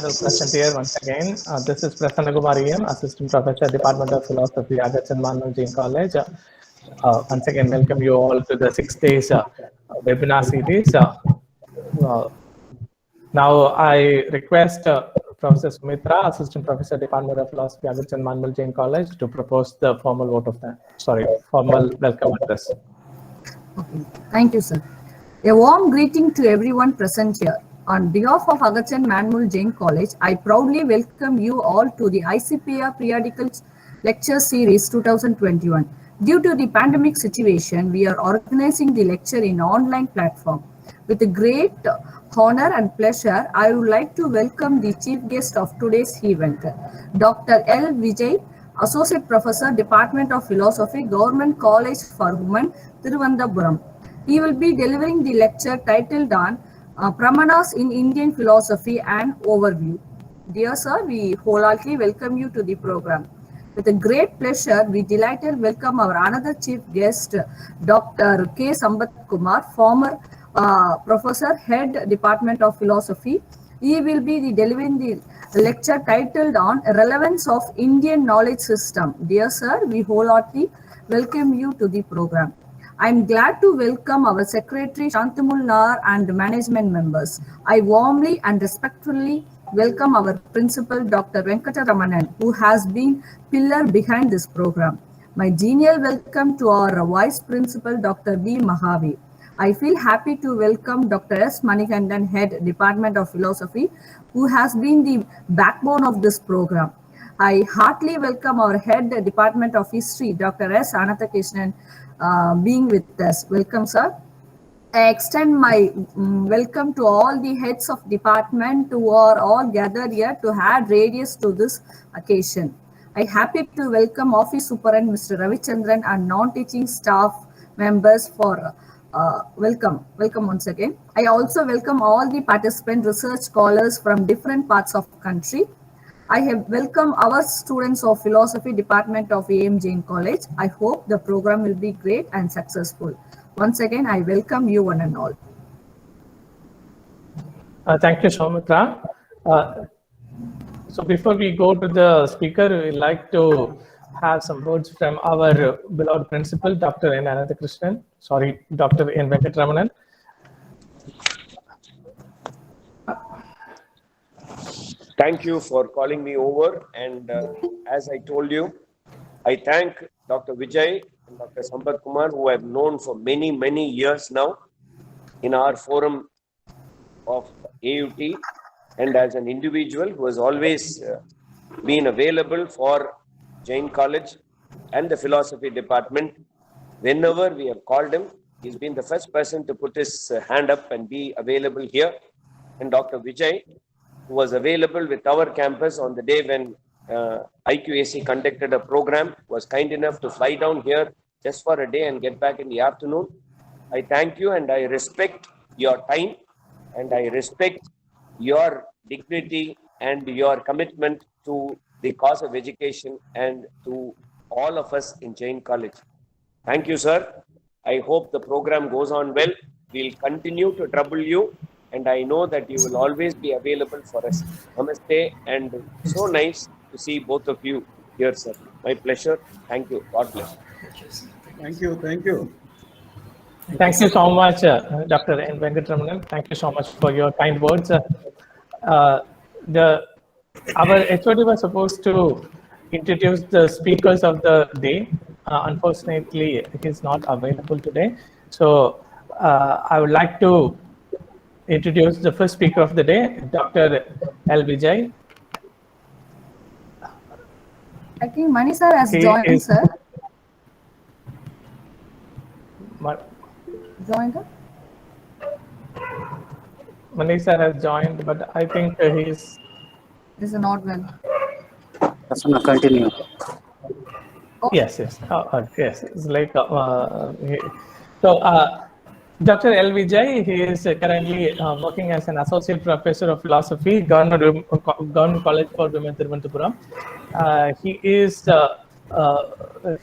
to present here once again. This is Prasanna Kumariam, Assistant Professor, Department of Philosophy, Agurchand Manmull Jain College. Once again, welcome you all to the 6 days webinar series. Now, I request Professor Sumitra, Assistant Professor, Department of Philosophy, Agurchand Manmull Jain College, to propose the formal vote of formal welcome address. Okay. Thank you, sir. A warm greeting to everyone present here. On behalf of Agurchand Manmull Jain College, I proudly welcome you all to the ICPR Periodical Lecture Series 2021. Due to the pandemic situation, we are organizing the lecture in online platform. With a great honor and pleasure, I would like to welcome the chief guest of today's event, Dr. L. Vijai, Associate Professor, Department of Philosophy, Government College for Women, Thiruvananthapuram. He will be delivering the lecture titled on Pramanas in Indian Philosophy and Overview. Dear sir, we wholeheartedly welcome you to the program. With a great pleasure, we delighted welcome our another chief guest, Dr. K. Sambat Kumar, former Professor, Head, Department of Philosophy. He will be delivering the lecture titled on Relevance of Indian Knowledge System. Dear sir, we wholeheartedly welcome you to the program. I am glad to welcome our Secretary Shantamul Nar and management members. I warmly and respectfully welcome our Principal Dr. Venkataramanan, who has been pillar behind this program. My genial welcome to our Vice Principal Dr. B. Mahavi. I feel happy to welcome Dr. S. Manikandan, Head, Department of Philosophy, who has been the backbone of this program. I heartily welcome our Head, Department of History, Dr. S. Anathakrishnan, being with us. Welcome, sir. I extend my welcome to all the heads of department who are all gathered here to add radius to this occasion. I happy to welcome Office Superintendent Mr. Ravichandran and non-teaching staff members for welcome once again. I also welcome all the participant research scholars from different parts of the country. I have welcomed our students of Philosophy Department of AM Jain College. I hope the program will be great and successful. Once again, I welcome you one and all. Thank you, Soumitra. So before we go to the speaker, we'd like to have some words from our beloved principal, Dr. N. Anathakrishnan. Sorry, Dr. N. Venkataramanan. Thank you for calling me over, and as I told you, I thank Dr. Vijai and Dr. Sambat Kumar, who I've known for many years now in our forum of AUT, and as an individual who has always been available for Jain College and the Philosophy Department. Whenever we have called him, he's been the first person to put his hand up and be available here. And Dr. Vijai, who was available with our campus on the day when IQAC conducted a program, was kind enough to fly down here just for a day and get back in the afternoon. I thank you, and I respect your time, and I respect your dignity and your commitment to the cause of education and to all of us in Jain College. Thank you, sir. I hope the program goes on well. We'll continue to trouble you, and I know that you will always be available for us. Namaste, and so nice to see both of you here, sir. My pleasure. Thank you. God bless. Thank you. Thank you. Thank you so much, Dr. N. Venkataramanan. Thank you so much for your kind words. Our HOD was supposed to introduce the speakers of the day. Unfortunately, he is not available today. So I would like to introduce the first speaker of the day, Dr. L. Vijai. I think Mani sir has joined, sir. Joined her? Mani sir has joined, but I think he's not well. That's going to continue. Oh. Yes. Yes. It's like Dr. L. Vijai, he is currently working as an associate professor of philosophy, Government College for Women, Thiruvananthapuram. He is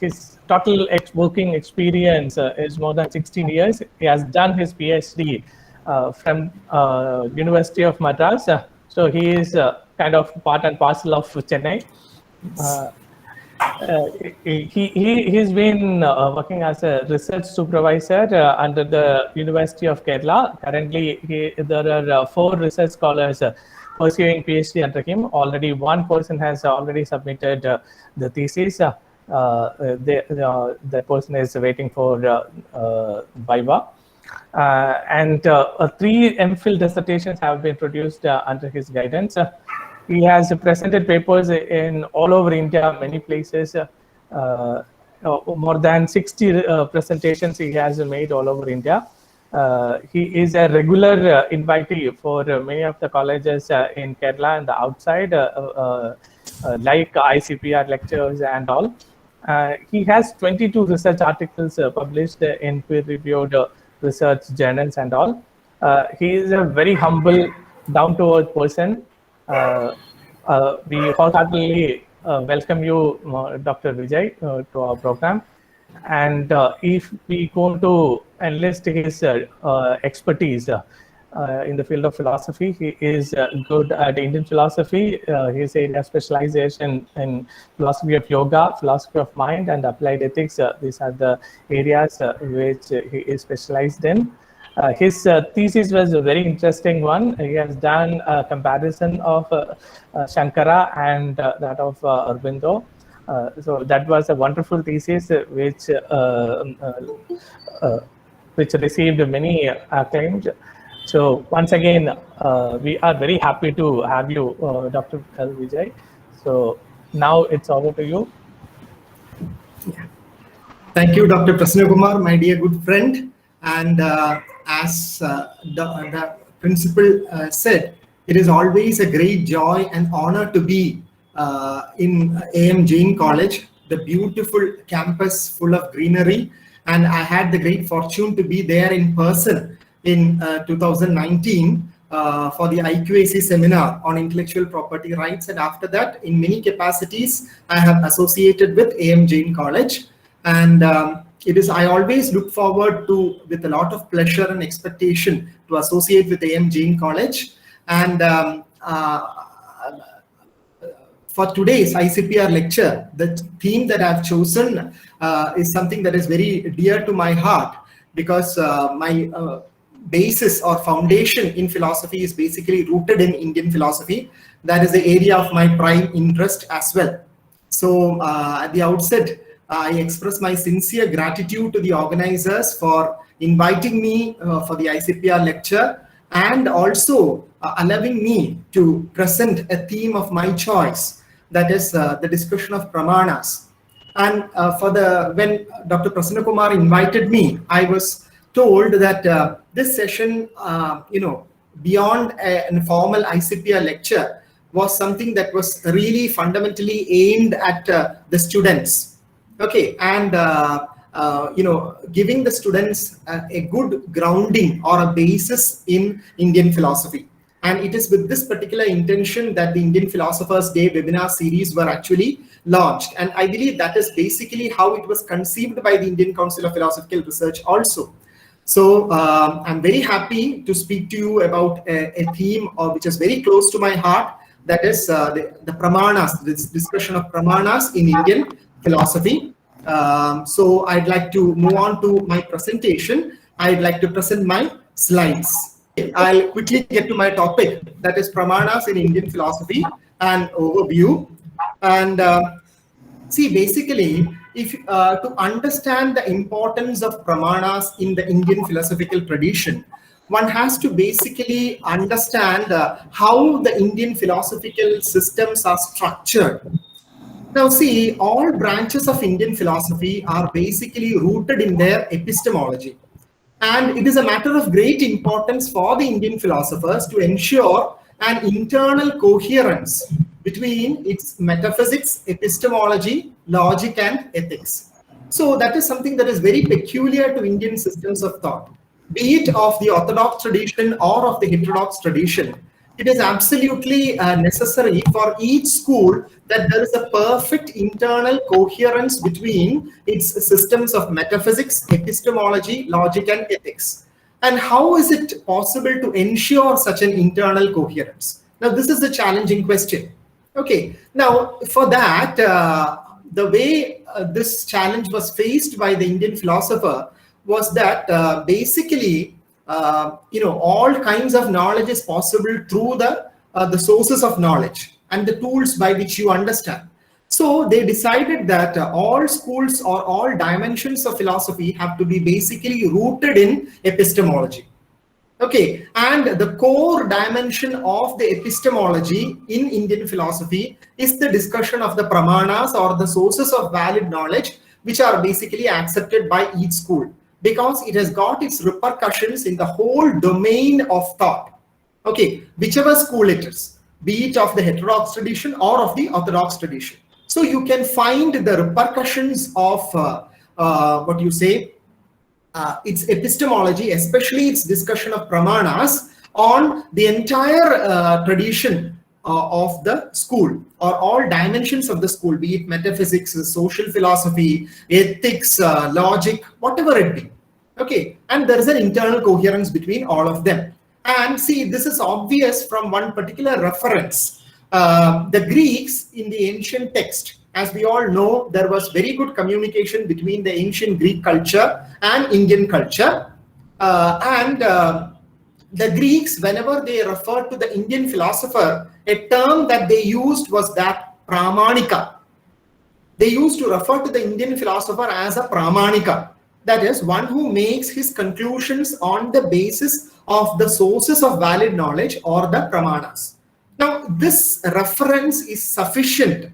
his total working experience is more than 16 years. He has done his PhD from University of Madras. So he is kind of part and parcel of Chennai. He's been working as a research supervisor under the University of Kerala. Currently, there are 4 research scholars pursuing PhD under him. Already one person has already submitted the thesis. The person is waiting for Viva. And 3 MPhil dissertations have been produced under his guidance. He has presented papers in all over India, many places. More than 60 presentations he has made all over India. He is a regular invitee for many of the colleges in Kerala and the outside, like ICPR lectures and all. He has 22 research articles published in peer-reviewed research journals and all. He is a very humble, down-to-earth person. We wholeheartedly welcome you, Dr. Vijay, to our program. And if we go to enlist his expertise in the field of philosophy, he is good at Indian philosophy. His area of specialization in philosophy of yoga, philosophy of mind, and applied ethics. These are the areas which he is specialized in. His thesis was a very interesting one. He has done a comparison of Shankara and that of Aurobindo. So that was a wonderful thesis which received many acclaims. So once again, we are very happy to have you, Dr. L. Vijay. So now it's over to you. Thank you, Dr. Prasanna Kumar, my dear good friend. And as the principal said, it is always a great joy and honor to be in AM Jain College, the beautiful campus full of greenery. And I had the great fortune to be there in person in 2019 for the IQAC seminar on intellectual property rights. And after that, in many capacities, I have associated with AM Jain College. And I always look forward to, with a lot of pleasure and expectation, to associate with AM Jain College. And for today's ICPR lecture, the theme that I've chosen is something that is very dear to my heart, because my basis or foundation in philosophy is basically rooted in Indian philosophy. That is the area of my prime interest as well. So at the outset, I express my sincere gratitude to the organizers for inviting me for the ICPR lecture, and also allowing me to present a theme of my choice, that is the discussion of Pramanas. And when Dr. Prasanna Kumar invited me, I was told that this session, beyond a formal ICPR lecture, was something that was really fundamentally aimed at the students. Okay, and giving the students a good grounding or a basis in Indian philosophy. And it is with this particular intention that the Indian Philosophers Day webinar series were actually launched. And I believe that is basically how it was conceived by the Indian Council of Philosophical Research also. So I'm very happy to speak to you about a theme which is very close to my heart, that is the Pramanas, this discussion of Pramanas in Indian philosophy. So I'd like to move on to my presentation. I'd like to present my slides. I'll quickly get to my topic, that is Pramanas in Indian philosophy, and overview. And see, basically, if to understand the importance of Pramanas in the Indian philosophical tradition, one has to basically understand how the Indian philosophical systems are structured. Now see, all branches of Indian philosophy are basically rooted in their epistemology. And it is a matter of great importance for the Indian philosophers to ensure an internal coherence between its metaphysics, epistemology, logic, and ethics. So that is something that is very peculiar to Indian systems of thought, be it of the orthodox tradition or of the heterodox tradition. It is absolutely necessary for each school that there is a perfect internal coherence between its systems of metaphysics, epistemology, logic, and ethics. And how is it possible to ensure such an internal coherence? Now, this is the challenging question. Okay, now for that, the way this challenge was faced by the Indian philosopher was that basically, all kinds of knowledge is possible through the sources of knowledge and the tools by which you understand. So they decided that all schools or all dimensions of philosophy have to be basically rooted in epistemology. Okay, and the core dimension of the epistemology in Indian philosophy is the discussion of the Pramanas, or the sources of valid knowledge, which are basically accepted by each school, because it has got its repercussions in the whole domain of thought. Okay, whichever school it is, be it of the heterodox tradition or of the orthodox tradition. So you can find the repercussions of its epistemology, especially its discussion of Pramanas, on the entire tradition of the school, or all dimensions of the school, be it metaphysics, social philosophy, ethics, logic, whatever it be. Okay, and there is an internal coherence between all of them. And see, this is obvious from one particular reference. The Greeks in the ancient text, as we all know, there was very good communication between the ancient Greek culture and Indian culture. The Greeks, whenever they referred to the Indian philosopher, a term that they used was that Pramanika. They used to refer to the Indian philosopher as a Pramanika. That is, one who makes his conclusions on the basis of the sources of valid knowledge, or the Pramanas. Now, this reference is sufficient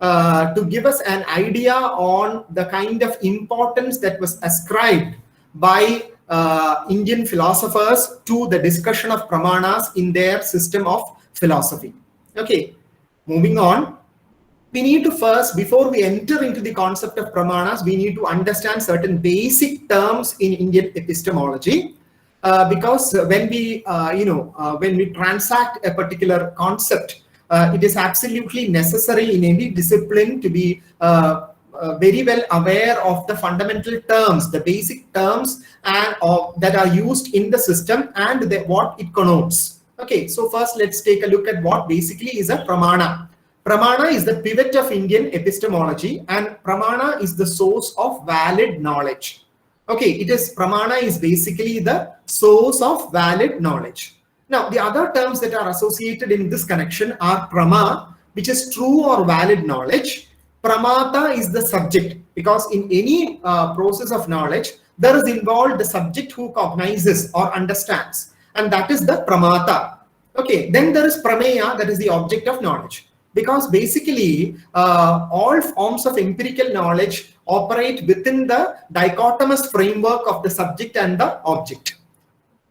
to give us an idea on the kind of importance that was ascribed by Indian philosophers to the discussion of Pramanas in their system of philosophy. Okay, moving on. We need to first, before we enter into the concept of Pramanas, we need to understand certain basic terms in Indian epistemology. Because when we transact a particular concept, it is absolutely necessary in any discipline to be very well aware of the fundamental terms, the basic terms that are used in the system, and what it connotes. Okay, so first let's take a look at what basically is a Pramana. Pramana is the pivot of Indian epistemology, and Pramana is the source of valid knowledge. Okay, Pramana is basically the source of valid knowledge. Now, the other terms that are associated in this connection are Prama, which is true or valid knowledge. Pramata is the subject, because in any process of knowledge, there is involved the subject who cognizes or understands, and that is the Pramata. Okay, then there is Prameya, that is the object of knowledge, because basically all forms of empirical knowledge operate within the dichotomous framework of the subject and the object.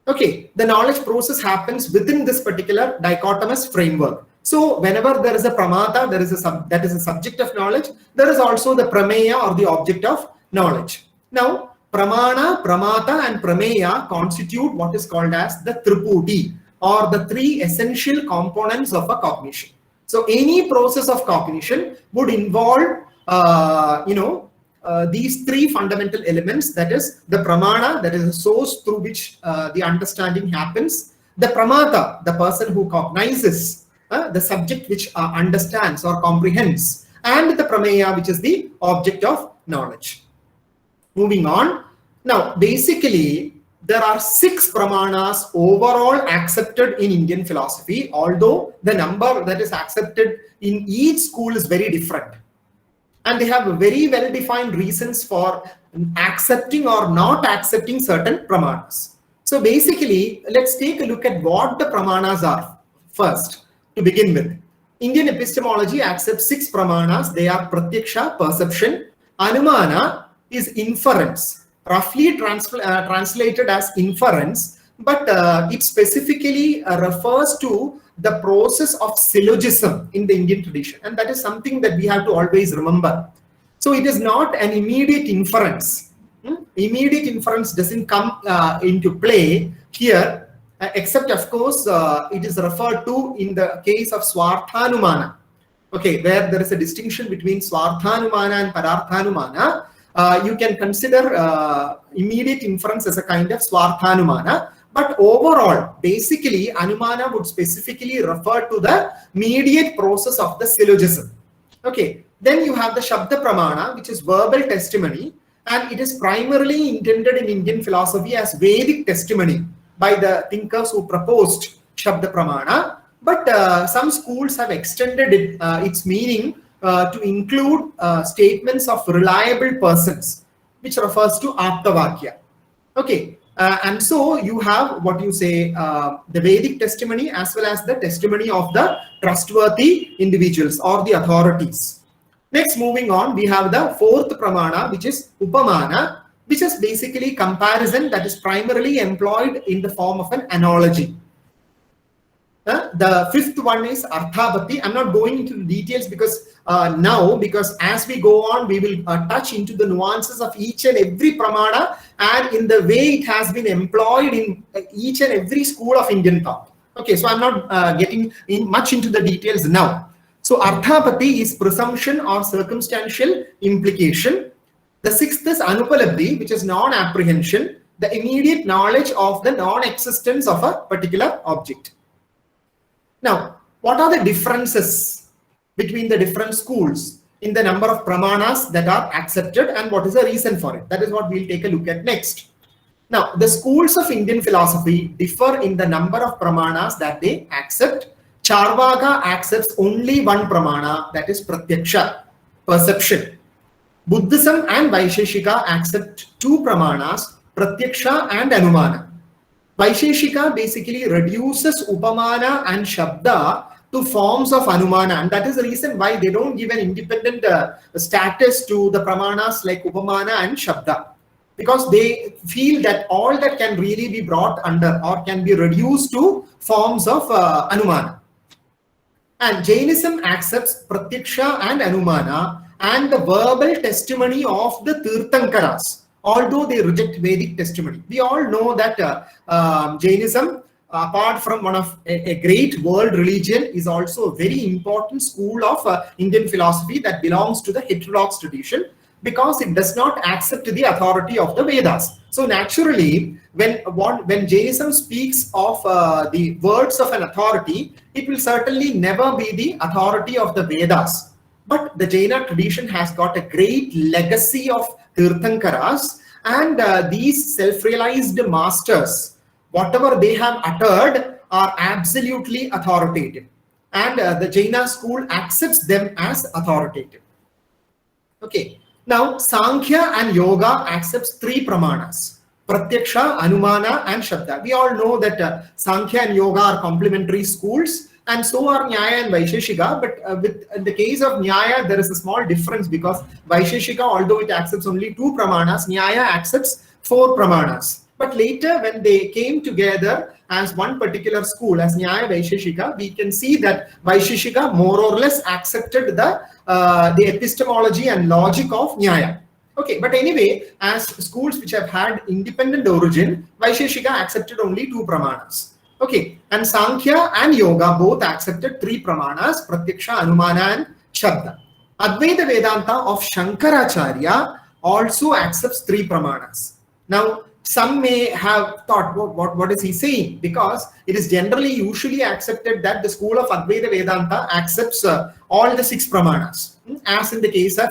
Okay, the knowledge process happens within this particular dichotomous framework. So whenever there is a Pramata, that is a subject of knowledge, there is also the Prameya, or the object of knowledge. Now, Pramana, Pramata and Prameya constitute what is called as the Triputi, or the three essential components of a cognition. So any process of cognition would involve these three fundamental elements, that is the Pramana, that is the source through which the understanding happens, the Pramata, the person who cognizes, the subject which understands or comprehends, and the Prameya, which is the object of knowledge. Moving on. Now, basically, there are 6 Pramanas overall accepted in Indian philosophy, although the number that is accepted in each school is very different. And they have very well-defined reasons for accepting or not accepting certain Pramanas. So basically, let's take a look at what the Pramanas are first, to begin with. Indian epistemology accepts 6 Pramanas. They are Pratyaksha, perception. Anumana is inference, roughly translated as inference, but it specifically refers to the process of syllogism in the Indian tradition, and that is something that we have to always remember. So it is not an immediate inference. Immediate inference doesn't come into play here, except of course it is referred to in the case of Swarthanumana. Okay, where there is a distinction between Swarthanumana and Pararthanumana. You can consider immediate inference as a kind of Swarthanumana, But overall, basically, Anumana would specifically refer to the mediate process of the syllogism. Okay, then you have the Shabda Pramana, which is verbal testimony, and it is primarily intended in Indian philosophy as Vedic testimony by the thinkers who proposed Shabda Pramana. But some schools have extended its meaning to include statements of reliable persons, which refers to Aptavakya. Okay, and so you have what you say, the Vedic testimony as well as the testimony of the trustworthy individuals or the authorities. Next, moving on, we have the fourth Pramana, which is Upamana, which is basically comparison that is primarily employed in the form of an analogy. The fifth one is Arthabhati. I'm not going into the details because because as we go on, we will touch into the nuances of each and every Pramana and in the way it has been employed in each and every school of Indian thought. Okay, so I'm not getting much into the details now. So Arthapati is presumption or circumstantial implication. The sixth is Anupalabdhi, which is non-apprehension, the immediate knowledge of the non-existence of a particular object. Now, what are the differences between the different schools in the number of pramanas that are accepted and what is the reason for it? That is what we'll take a look at next. Now, the schools of Indian philosophy differ in the number of pramanas that they accept. Charvaka accepts only one pramana, that is Pratyaksha, perception. Buddhism and Vaisheshika accept two pramanas, Pratyaksha and Anumana. Vaisheshika basically reduces Upamana and Shabda to forms of Anumana, and that is the reason why they don't give an independent status to the pramanas like Upamana and Shabda, because they feel that all that can really be brought under or can be reduced to forms of Anumana. And Jainism accepts Pratyaksha and Anumana and the verbal testimony of the Tirthankaras, although they reject Vedic testimony. We all know that Jainism, apart from one of a great world religion, is also a very important school of Indian philosophy that belongs to the heterodox tradition, because it does not accept the authority of the Vedas. So naturally, when Jainism speaks of the words of an authority, it will certainly never be the authority of the Vedas. But the Jaina tradition has got a great legacy of Tirthankaras, and these self-realized masters, whatever they have uttered, are absolutely authoritative. And the Jaina school accepts them as authoritative. Okay. Now, Sankhya and Yoga accepts three pramanas: Pratyaksha, Anumana, and Shabda. We all know that Sankhya and Yoga are complementary schools, and so are Nyaya and Vaisheshika. But in the case of Nyaya, there is a small difference, because Vaisheshika, although it accepts only two pramanas, Nyaya accepts four pramanas. But later, when they came together as one particular school, as Nyaya Vaisheshika, we can see that Vaisheshika more or less accepted the epistemology and logic of Nyaya. Okay, but anyway, as schools which have had independent origin, Vaisheshika accepted only two pramanas. Okay, and Sankhya and Yoga both accepted three pramanas: Pratyaksha, Anumana, and Shabda. Advaita Vedanta of Shankaracharya also accepts three pramanas. Now, some may have thought, what is he saying? Because it is generally usually accepted that the school of Advaita Vedanta accepts all the six pramanas, as in the case of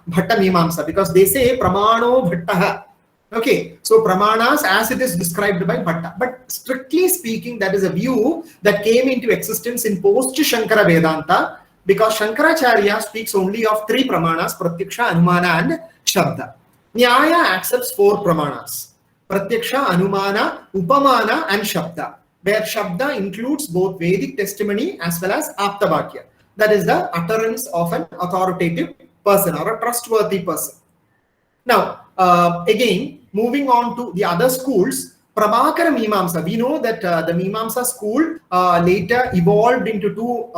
Bhatta Mimamsa, because they say Pramano Bhattaha. Okay, so pramanas as it is described by Bhatta. But strictly speaking, that is a view that came into existence in post-Shankara Vedanta, because Shankaracharya speaks only of three pramanas: Pratyaksha, Anumana, and Shabda. Nyaya accepts four pramanas: Pratyaksha, Anumana, Upamana, and Shabda, where Shabda includes both Vedic testimony as well as Aptavakya. That is the utterance of an authoritative person or a trustworthy person. Now, again, moving on to the other schools, Prabhakara Mimamsa. We know that the Mimamsa school later evolved into two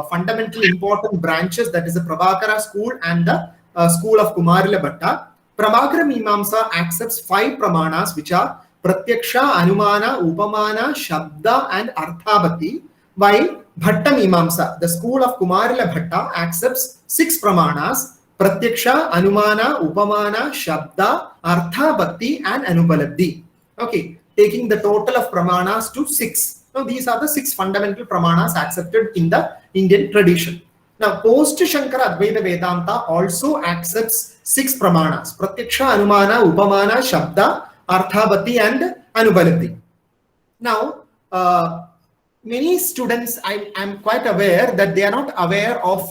fundamentally important branches, that is the Prabhakara school and the school of Kumarila Bhatta. Prabhakara Mimamsa accepts five pramanas, which are Pratyaksha, Anumana, Upamana, Shabda, and Arthabhati, while Bhatta Mimamsa, the school of Kumarila Bhatta, accepts six pramanas: Pratyaksha, Anumana, Upamana, Shabda, Arthabhati, and Anupalabdhi. Okay, taking the total of Pramanas to 6. Now, these are the 6 fundamental Pramanas accepted in the Indian tradition. Now, post-Shankara Advaita Vedanta also accepts 6 Pramanas: Pratyaksha, Anumana, Upamana, Shabda, Arthabati, and Anubalabdi. Now, many students, I'm quite aware that they are not aware of,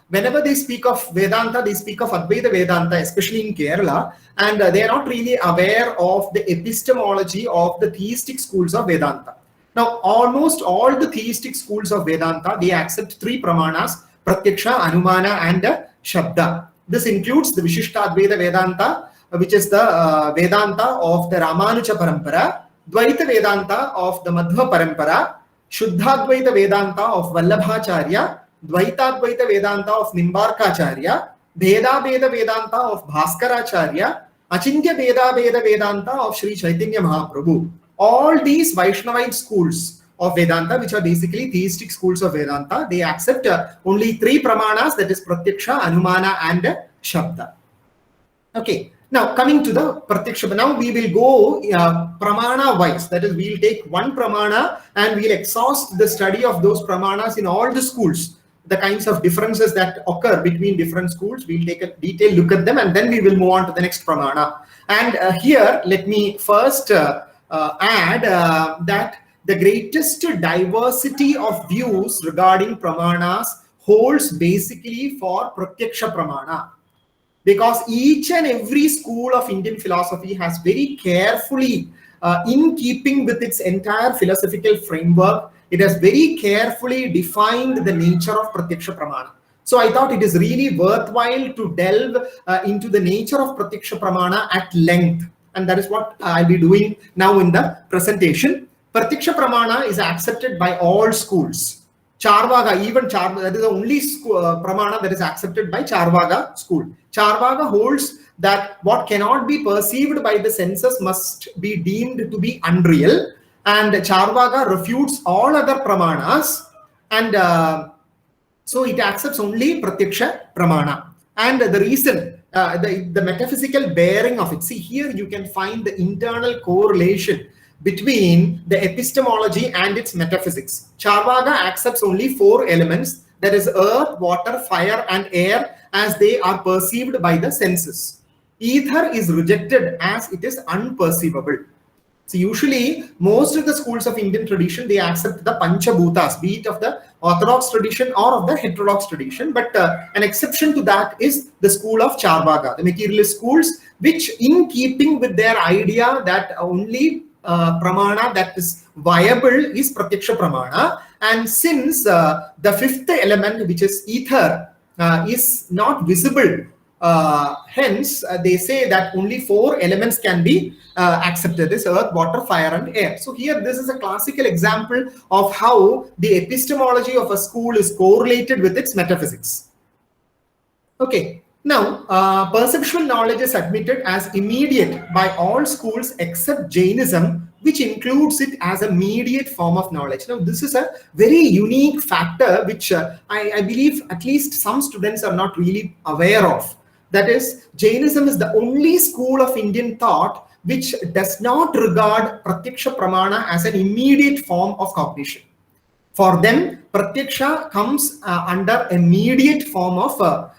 whenever they speak of Vedanta, they speak of Advaita Vedanta, especially in Kerala, and they are not really aware of the epistemology of the theistic schools of Vedanta. Now, almost all the theistic schools of Vedanta, they accept 3 Pramanas: Pratyaksha, Anumana, and Shabda. This includes the Vishishtadvaita Vedanta, which is the Vedanta of the Ramanuja Parampara, Dvaita Vedanta of the Madhva Parampara, Shuddhadvaita Vedanta of Vallabhacharya, Dvaitadvaita Vedanta of Nimbarkacharya, Bheda Veda Vedanta of Bhaskaracharya, Achintya Veda Veda Vedanta of Sri Chaitanya Mahaprabhu. All these Vaishnavite schools of Vedanta, which are basically theistic schools of Vedanta, they accept only 3 Pramanas, that is Pratyaksha, Anumana, and Shabda. Okay. Now, coming to the Pratyaksha, now we will go Pramana wise, that is, we will take one Pramana and we will exhaust the study of those Pramanas in all the schools, the kinds of differences that occur between different schools. We will take a detailed look at them and then we will move on to the next Pramana. And here, let me first add that the greatest diversity of views regarding Pramanas holds basically for Pratyaksha Pramana. Because each and every school of Indian philosophy has very carefully, in keeping with its entire philosophical framework, it has very carefully defined the nature of Pratyaksha Pramana. So I thought it is really worthwhile to delve into the nature of Pratyaksha Pramana at length. And that is what I'll be doing now in the presentation. Pratyaksha Pramana is accepted by all schools. Charvaga, even Charvaga, that is the only Pramana that is accepted by Charvaga school. Charvaga holds that what cannot be perceived by the senses must be deemed to be unreal, and Charvaga refutes all other Pramanas, and so it accepts only Pratyaksha Pramana. And the reason, the metaphysical bearing of it, see here you can find the internal correlation between the epistemology and its metaphysics. Charvaga accepts only 4 elements, that is earth, water, fire, and air, as they are perceived by the senses. Ether is rejected as it is unperceivable. So usually most of the schools of Indian tradition, they accept the Panchabhutas, be it of the orthodox tradition or of the heterodox tradition, but an exception to that is the school of Charvaga, the materialist schools, which in keeping with their idea that only Pramana that is viable is Pratyaksha Pramana, and since the 5th element, which is ether, is not visible, hence they say that only 4 elements can be accepted: this earth, water, fire, and air. So here this is a classical example of how the epistemology of a school is correlated with its metaphysics. Okay. Now, perceptual knowledge is admitted as immediate by all schools except Jainism, which includes it as a mediate form of knowledge. Now, this is a very unique factor which I believe at least some students are not really aware of. That is, Jainism is the only school of Indian thought which does not regard Pratyaksha Pramana as an immediate form of cognition. For them, Pratyaksha comes under a mediate form of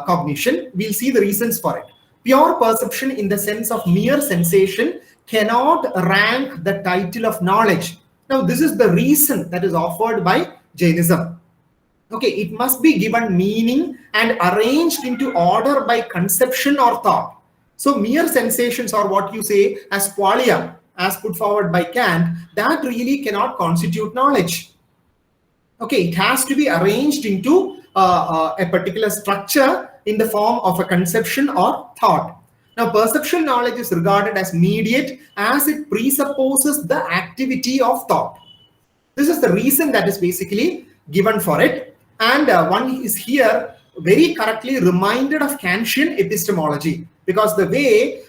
cognition. We'll see the reasons for it. Pure perception in the sense of mere sensation cannot rank the title of knowledge. Now, this is the reason that is offered by Jainism. Okay, it must be given meaning and arranged into order by conception or thought. So mere sensations, or what you say as qualia, as put forward by Kant, that really cannot constitute knowledge. Okay, it has to be arranged into a particular structure in the form of a conception or thought. Now, perceptual knowledge is regarded as mediate as it presupposes the activity of thought. This is the reason that is basically given for it. And one is here very correctly reminded of Kantian epistemology, because the way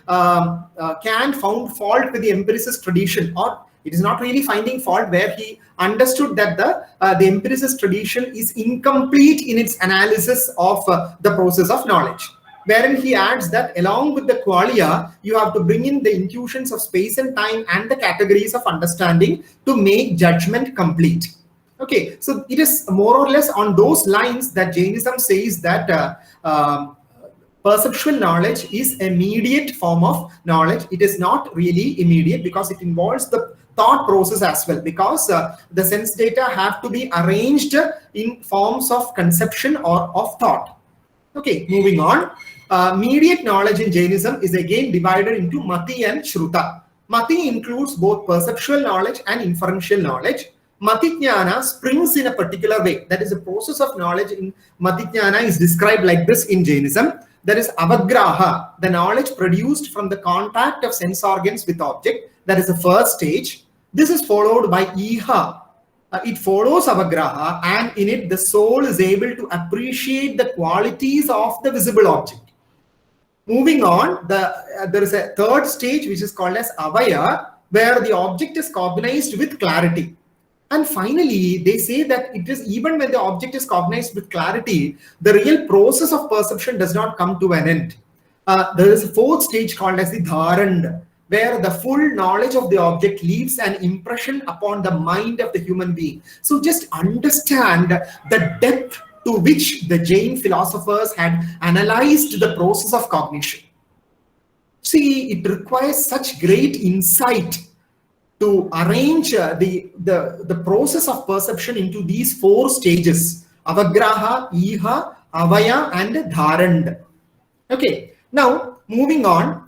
Kant found fault with the empiricist tradition, or it is not really finding fault, where he understood that the empiricist tradition is incomplete in its analysis of the process of knowledge. wherein he adds that along with the qualia, you have to bring in the intuitions of space and time and the categories of understanding to make judgment complete. Okay, so it is more or less on those lines that Jainism says that perceptual knowledge is a mediate form of knowledge. It is not really immediate because it involves the thought process as well, because the sense data have to be arranged in forms of conception or of thought. Okay, moving on. Mediate knowledge in Jainism is again divided into Mati and Shruta. Mati includes both perceptual knowledge and inferential knowledge. Matiknyana springs in a particular way. That is, the process of knowledge in Matiknyana is described like this in Jainism. There is avagraha, the knowledge produced from the contact of sense organs with object. That is the first stage. This is followed by iha. It follows avagraha, and in it the soul is able to appreciate the qualities of the visible object. Moving on, there is a third stage which is called as avaya, where the object is cognized with clarity. And finally, they say that it is even when the object is cognized with clarity, the real process of perception does not come to an end. There is a fourth stage called as the dharand, where the full knowledge of the object leaves an impression upon the mind of the human being. So just understand the depth to which the Jain philosophers had analyzed the process of cognition. See, it requires such great insight to arrange the process of perception into these four stages: avagraha, iha, avaya, and dharand. Okay, now moving on,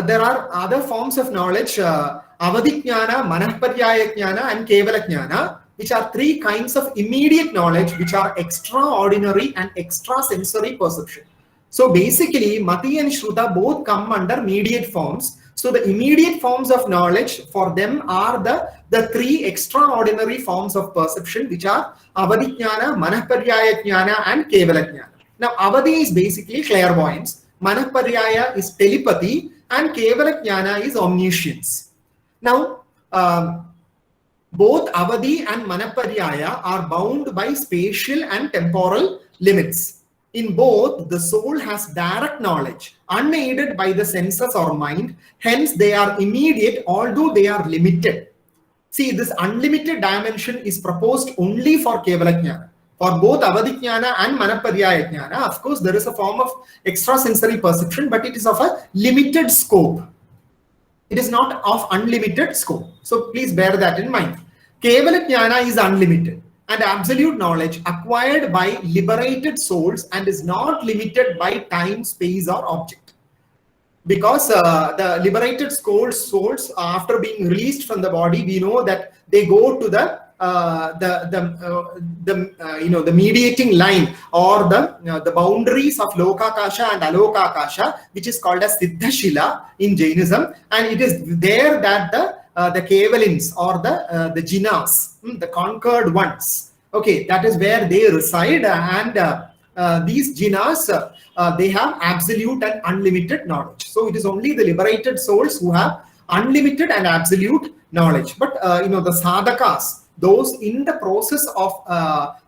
there are other forms of knowledge: avadijnana, manahparyaya jnana, and kevala jnana, which are three kinds of immediate knowledge which are extraordinary and extrasensory perception. So basically, Mati and Shruta both come under mediate forms. So the immediate forms of knowledge for them are the three extraordinary forms of perception, which are avadijnana, manahparyaya jnana, and kevala jnana. Now avadi is basically clairvoyance, manahparyaya is telepathy, and kevala jnana is omniscience. Now both avadi and manahparyaya are bound by spatial and temporal limits. In both, the soul has direct knowledge, unaided by the senses or mind. Hence, they are immediate, although they are limited. See, this unlimited dimension is proposed only for kevala jnana. For both avadijnana and manahparyaya jnana, of course, there is a form of extrasensory perception, but it is of a limited scope. It is not of unlimited scope. So please bear that in mind. Kevala jnana is unlimited and absolute knowledge acquired by liberated souls and is not limited by time, space, or object. Because the liberated souls, after being released from the body, we know that they go to the mediating line or the boundaries of Lokakasha and Alokakasha, which is called as Siddhashila in Jainism, and it is there that the Kevalins or the Jinas, the conquered ones, okay, that is where they reside, and these Jinas, they have absolute and unlimited knowledge. So it is only the liberated souls who have unlimited and absolute knowledge. But the sadhakas, those in the process of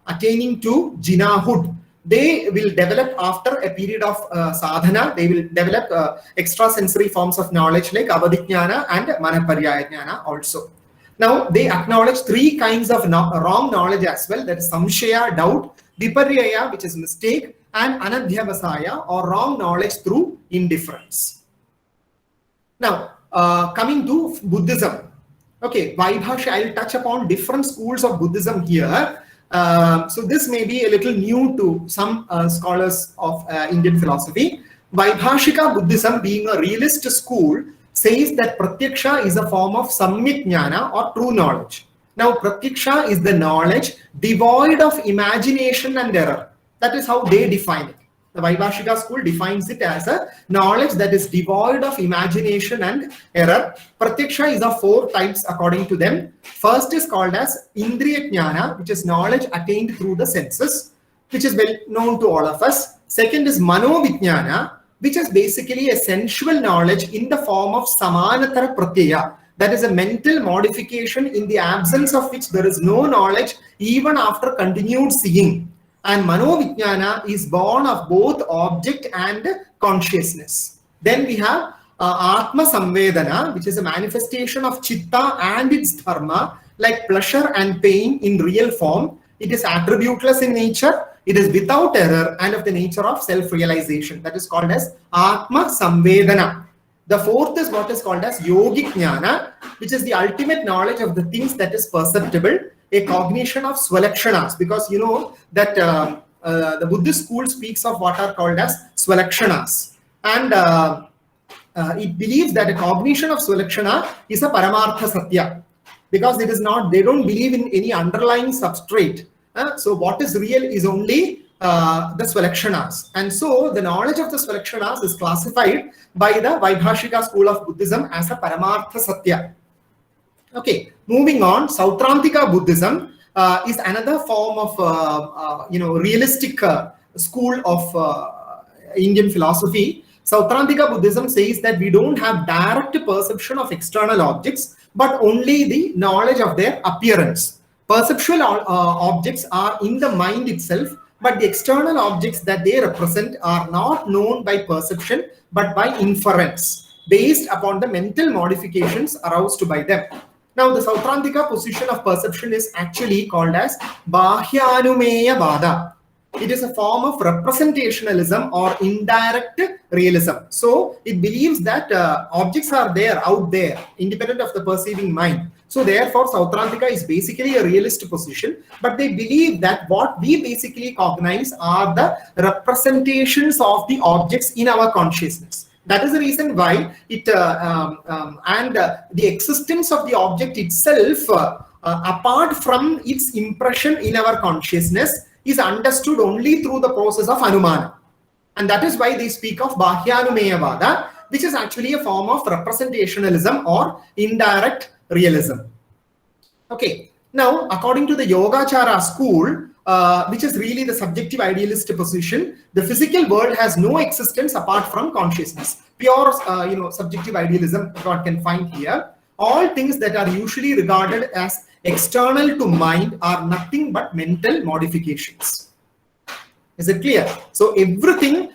attaining to jinahood, they will develop after a period of sadhana. They will develop extrasensory forms of knowledge like avadijnana and manahparyaya jnana also. Now they acknowledge three kinds of wrong knowledge as well. That is samshaya, doubt; viparyaya, which is mistake; and anadhyavasaya, or wrong knowledge through indifference. Now coming to Buddhism. Okay, Vaibhashya, I will touch upon different schools of Buddhism here. So this may be a little new to some scholars of Indian philosophy. Vaibhashika Buddhism, being a realist school, says that pratyaksha is a form of samyak jnana or true knowledge. Now pratyaksha is the knowledge devoid of imagination and error. That is how they define it. The Vaibhashika school defines it as a knowledge that is devoid of imagination and error. Pratyaksha is of four types according to them. First is called as Indriya Jnana, which is knowledge attained through the senses, which is well known to all of us. Second is Mano Vijnana, which is basically a sensual knowledge in the form of Samanatara Pratyaya. That is a mental modification in the absence of which there is no knowledge even after continued seeing. And Manovijnana is born of both object and consciousness. Then we have Atma Samvedana, which is a manifestation of Chitta and its dharma, like pleasure and pain in real form. It is attributeless in nature, it is without error, and of the nature of self-realization. That is called as Atma Samvedana. The fourth is what is called as Yogic Jnana, which is the ultimate knowledge of the things that is perceptible, a cognition of Swalakshanas, because you know that the Buddhist school speaks of what are called as Swalakshanas. And it believes that a cognition of Swalakshana is a Paramartha Satya, because it is not, they don't believe in any underlying substrate. So what is real is only the Swalakshanas. And so the knowledge of the Swalakshanas is classified by the Vaibhashika school of Buddhism as a Paramartha Satya. Okay, moving on, Sautrantika Buddhism is another form of realistic school of Indian philosophy. Sautrantika Buddhism says that we don't have direct perception of external objects, but only the knowledge of their appearance. Perceptual objects are in the mind itself, but the external objects that they represent are not known by perception, but by inference, based upon the mental modifications aroused by them. Now, the Sautrantika position of perception is actually called as Bahyanumeya Vada. It is a form of representationalism or indirect realism. So it believes that objects are there, out there, independent of the perceiving mind. So therefore, Sautrantika is basically a realist position, but they believe that what we basically cognize are the representations of the objects in our consciousness. That is the reason why it the existence of the object itself, apart from its impression in our consciousness, is understood only through the process of Anumana. And that is why they speak of Bahyanumeya Vada, which is actually a form of representationalism or indirect realism. Okay, now according to the Yogacara school, which is really the subjective idealist position, the physical world has no existence apart from consciousness. Pure subjective idealism one can find here. All things that are usually regarded as external to mind are nothing but mental modifications. Is it clear? So everything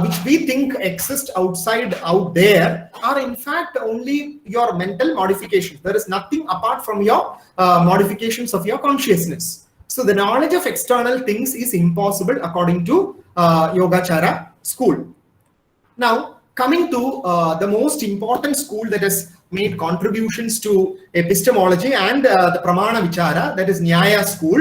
which we think exists out there are in fact only your mental modifications. There is nothing apart from your modifications of your consciousness. So the knowledge of external things is impossible according to Yogacara school. Now, coming to the most important school that has made contributions to epistemology and the Pramana Vichara, that is Nyaya school.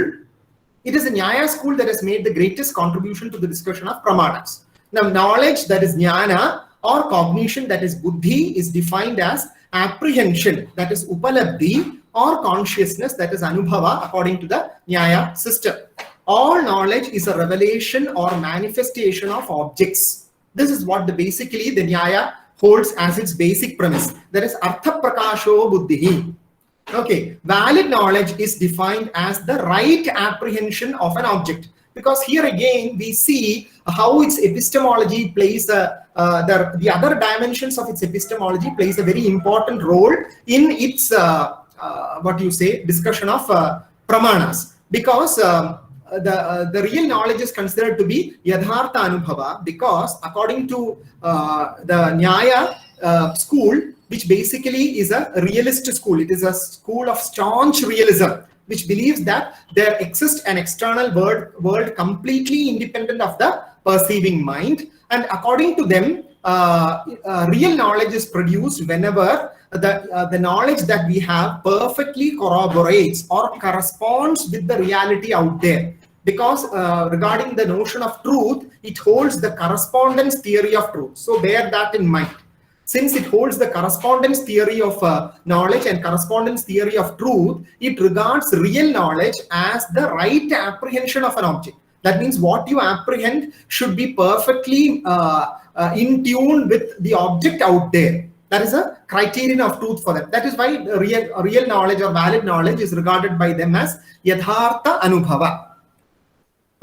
It is the Nyaya school that has made the greatest contribution to the discussion of Pramanas. Now, knowledge, that is Jnana, or cognition, that is Buddhi, is defined as apprehension, that is Upalabdhi, or consciousness, that is Anubhava, according to the Nyaya system. All knowledge is a revelation or manifestation of objects. This is what basically the Nyaya holds as its basic premise. That is Artha Prakasho Buddhi. Okay, valid knowledge is defined as the right apprehension of an object. Because here again we see how its epistemology plays the other dimensions of its epistemology plays a very important role in its discussion of Pramanas. Because the real knowledge is considered to be Yadhartha Anubhava, because according to the Nyaya school, which basically is a realist school, it is a school of staunch realism, which believes that there exists an external world completely independent of the perceiving mind. And according to them, real knowledge is produced whenever the knowledge that we have perfectly corroborates or corresponds with the reality out there. Because regarding the notion of truth, it holds the correspondence theory of truth. So bear that in mind. Since it holds the correspondence theory of knowledge and correspondence theory of truth, it regards real knowledge as the right apprehension of an object. That means what you apprehend should be perfectly in tune with the object out there. That is a criterion of truth for them. That is why real knowledge or valid knowledge is regarded by them as Yadhartha Anubhava.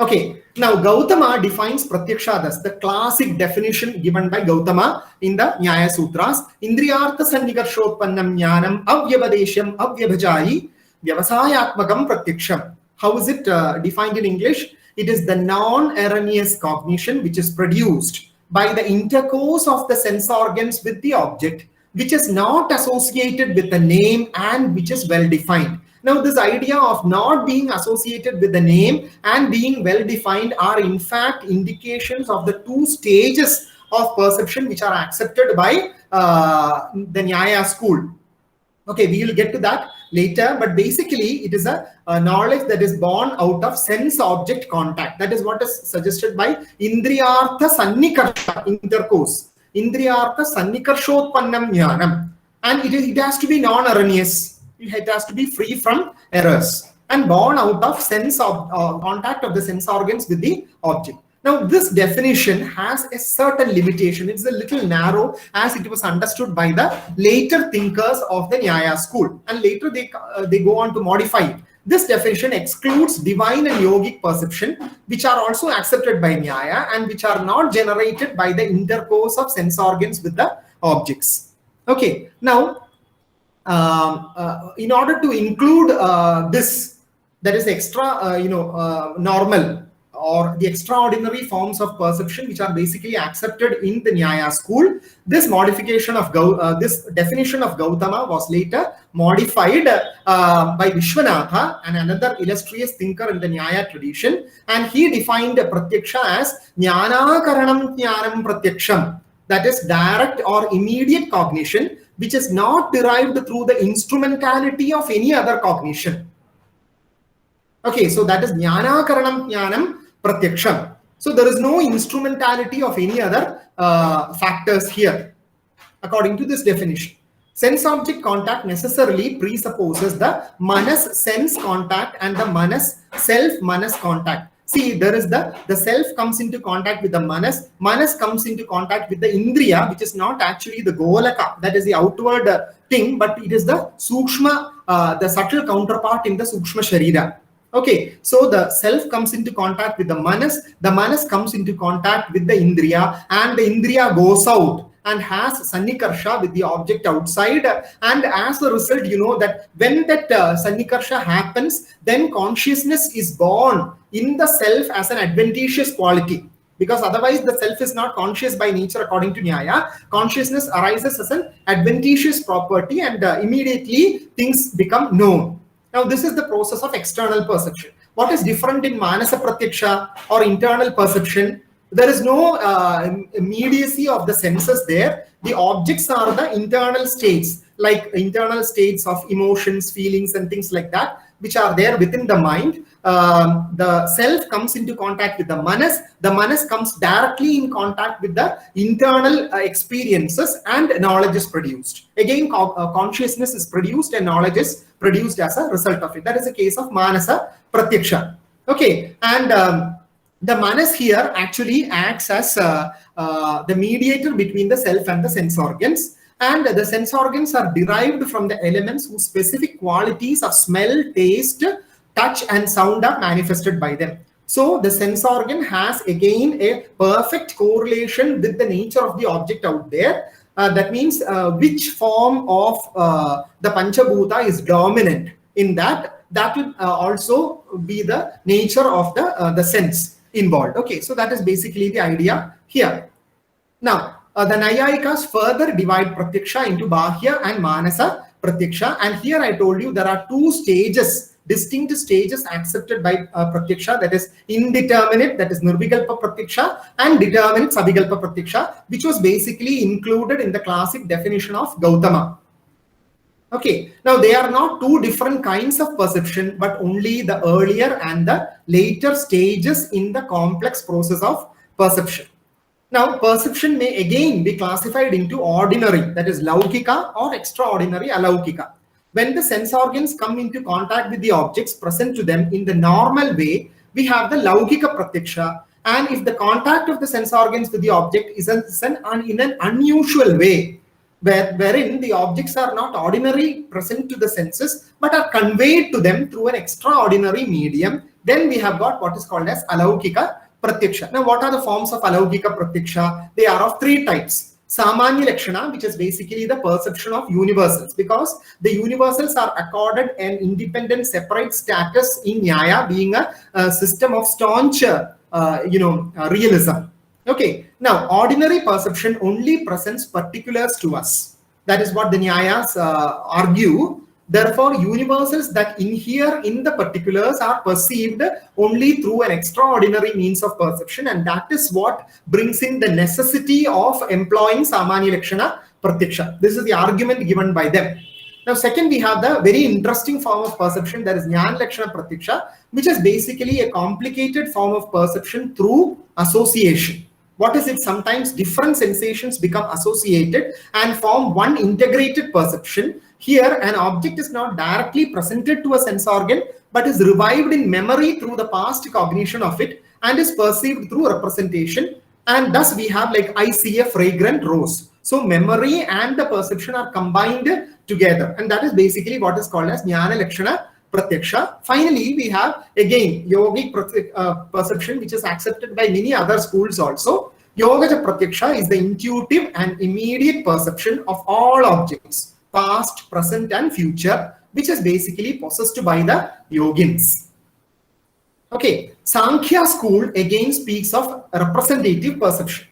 Okay, now Gautama defines Pratyaksha thus, the classic definition given by Gautama in the Nyaya Sutras. Indriyartha Sannikarshotpannam Jnanam Avyavadeshyam Avyabhajayi Vyavasayatmakam Pratyaksham. How is it defined in English? It is the non-erroneous cognition which is produced by the intercourse of the sense organs with the object, which is not associated with the name and which is well defined. Now, this idea of not being associated with the name and being well defined are in fact indications of the two stages of perception which are accepted by the Nyaya school. Okay, we will get to that later, but basically it is a knowledge that is born out of sense-object contact. That is what is suggested by Indriyartha Sannikarsha intercourse. Indriyartha Sannikarshotpannam Jnanam. And it has to be non-erroneous. It has to be free from errors and born out of sense of contact of the sense organs with the object. Now, this definition has a certain limitation. It's a little narrow as it was understood by the later thinkers of the Nyaya school. And later they go on to modify it. This definition excludes divine and yogic perception, which are also accepted by Nyaya and which are not generated by the intercourse of sense organs with the objects. Okay, now, in order to include this, that is extra, normal, or the extraordinary forms of perception which are basically accepted in the Nyaya school, this modification of this definition of Gautama was later modified by Vishwanatha and another illustrious thinker in the Nyaya tradition, and he defined pratyaksha as jnana karanam jnanam pratyaksham, that is direct or immediate cognition which is not derived through the instrumentality of any other cognition. Okay, so that is jnana karanam jnanam pratyaksham. So there is no instrumentality of any other factors here, according to this definition. Sense-object contact necessarily presupposes the manas sense contact and the manas self-manas contact. See, there is the self comes into contact with the manas comes into contact with the indriya, which is not actually the golaka, that is the outward thing, but it is the sukshma, the subtle counterpart in the sukshma sharira. Okay, so the self comes into contact with the manas comes into contact with the indriya, and the indriya goes out and has sannikarsha with the object outside, and as a result, you know that when that sannikarsha happens, then consciousness is born in the self as an adventitious quality, because otherwise the self is not conscious by nature according to Nyaya. Consciousness arises as an adventitious property, and immediately things become known. Now, this is the process of external perception. What is different in Manasa Pratyaksha or internal perception? There is no immediacy of the senses there. The objects are the internal states, like internal states of emotions, feelings, and things like that, which are there within the mind. The self comes into contact with the manas comes directly in contact with the internal experiences, and knowledge is produced. Again, consciousness is produced and knowledge is produced as a result of it. That is the case of Manasa Pratyaksha. Okay, and the manas here actually acts as the mediator between the self and the sense organs. And the sense organs are derived from the elements whose specific qualities of smell, taste, touch, and sound are manifested by them. So the sense organ has again a perfect correlation with the nature of the object out there. That means which form of the Panchabhuta is dominant in that will also be the nature of the sense involved. Okay, so that is basically the idea here. Now, the Nayayikas further divide Pratyaksha into Bahya and Manasa Pratyaksha, and here I told you there are two stages, distinct stages accepted by Pratyaksha, that is indeterminate, that is Nirvikalpa Pratyaksha, and determinate Savikalpa Pratyaksha, which was basically included in the classic definition of Gautama. Okay, now they are not two different kinds of perception, but only the earlier and the later stages in the complex process of perception. Now, perception may again be classified into ordinary, that is Laukika, or extraordinary Alaukika. When the sense organs come into contact with the objects present to them in the normal way, we have the Laukika Pratyaksha. And if the contact of the sense organs with the object is in an unusual way, wherein the objects are not ordinarily present to the senses, but are conveyed to them through an extraordinary medium, then we have got what is called as Alaukika Pratyaksha. Now, what are the forms of Alaukika Pratyaksha? They are of three types. Samanya Lakshana, which is basically the perception of universals, because the universals are accorded an independent, separate status in Nyaya, being a system of staunch, realism. Okay. Now, ordinary perception only presents particulars to us. That is what the Nyayas argue. Therefore, universals that inhere in the particulars are perceived only through an extraordinary means of perception, and that is what brings in the necessity of employing Samanya Lakshana Pratyaksha. This is the argument given by them. Now, second, we have the very interesting form of perception, that is Jnana Lakshana Pratyaksha, which is basically a complicated form of perception through association. What is it? Sometimes different sensations become associated and form one integrated perception. Here, an object is not directly presented to a sense organ, but is revived in memory through the past cognition of it and is perceived through representation. And thus we have, like, I see a fragrant rose. So memory and the perception are combined together. And that is basically what is called as Jnana Lakshana Pratyaksha. Finally, we have again yogic perception, which is accepted by many other schools also. Yogaja Pratyaksha is the intuitive and immediate perception of all objects, past, present, and future, which is basically possessed by the yogins. Okay, Sankhya school again speaks of representative perception.